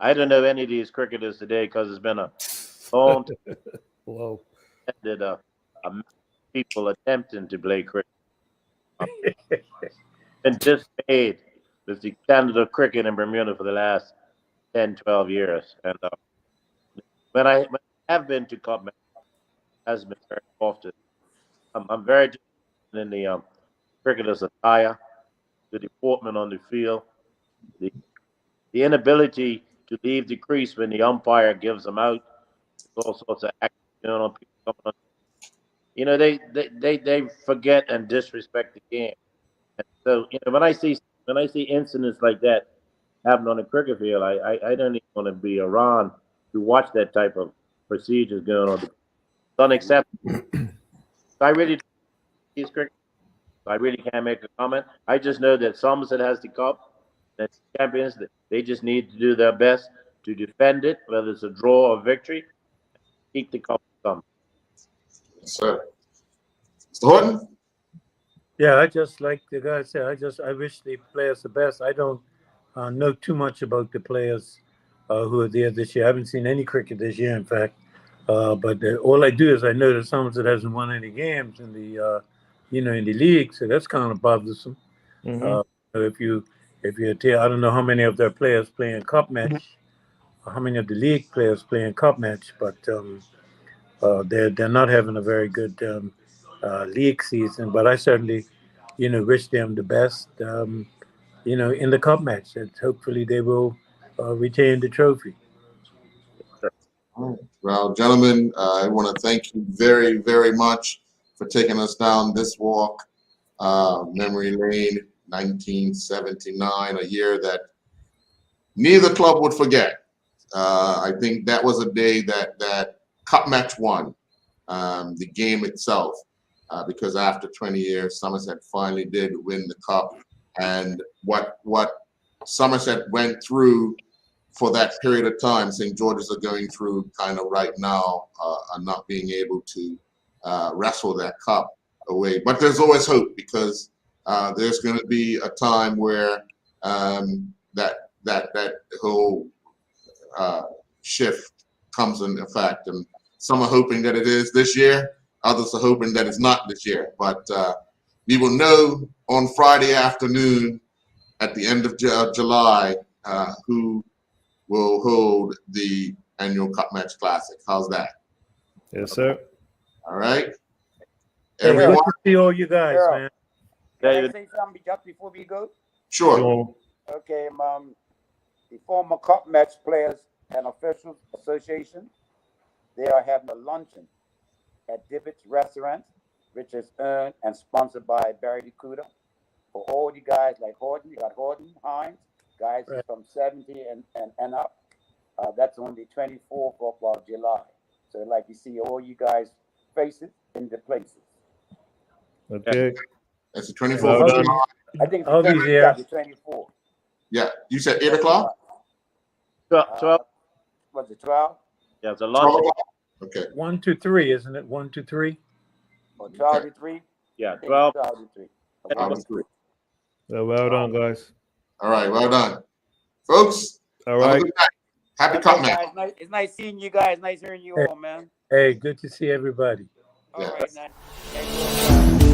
I don't know any of these cricketers today because it's been a long time Whoa. that people attempting to play cricket. Been dismayed with the standard of cricket in Bermuda for the last 10, 12 years. And when I have been to club matches, has been very often. I'm very interested in the cricketers' attire, the deportment on the field, the inability to leave the crease when the umpire gives them out. There's all sorts of action going on. People coming on. You know, they forget and disrespect the game. And so, you know, when I see incidents like that happen on a cricket field, I don't even want to be around to watch that type of procedures going on. It's unacceptable. I really these cricket. I really can't make a comment. I just know that Somerset has the cup. That champions, they just need to do their best to defend it, whether it's a draw or victory. Keep the cup coming. Yes, sir. Mr. Horton? Yeah, I just like the guy said. I wish the players the best. I don't know too much about the players who are there this year. I haven't seen any cricket this year, in fact. But all I do is I know that Somerset hasn't won any games in the in the league, so that's kind of bothersome. If you I don't know how many of their players play in cup match, or how many of the league players play in cup match, but they're not having a very good league season. But I certainly, wish them the best, in the cup match. And hopefully they will retain the trophy. Well, gentlemen, I want to thank you very, very much for taking us down this walk, memory lane, 1979, a year that neither club would forget. I think that was a day that Cup Match won the game itself, because after 20 years, Somerset finally did win the cup, and what Somerset went through for that period of time, St. George's are going through kind of right now, and not being able to wrestle that cup away. But there's always hope, because there's going to be a time where that whole shift comes in effect, and some are hoping that it is this year, others are hoping that it's not this year. But we will know on Friday afternoon at the end of July who will hold the annual Cup Match Classic. How's that? Yes, sir. All right. Hey, Everyone, good to see all you guys, Earl, man. Can I David. say something just before we go? sure. So, Okay, the former Cup Match Players and Officials Association, they are having a luncheon at Divots Restaurant, which is earned and sponsored by Barry DeCuda. For all you guys like Horton, you got Horton, Hines, guys Right. from 70 and up. That's on the 24th of July. So I'd like to see all you guys' faces in the places. okay. That's the 24th Well of done. July. I think I'll be there. the 24th. Yeah, you said 8 o'clock? 12. Was it 12? Yeah, it's a 12 lunch. o'clock? Okay. 1 to 3, isn't it? 1 to 3. Or 12 to 3? Yeah, I think 12. 12 to 3. Or 12 1 to to 3. Well done, guys. All right, well done. Folks, All have a right. good night. Happy Okay, Cup Match. guys, it's nice seeing you guys. Nice hearing you all, man. Hey, good to see everybody. All Yeah. right, man. Thank you.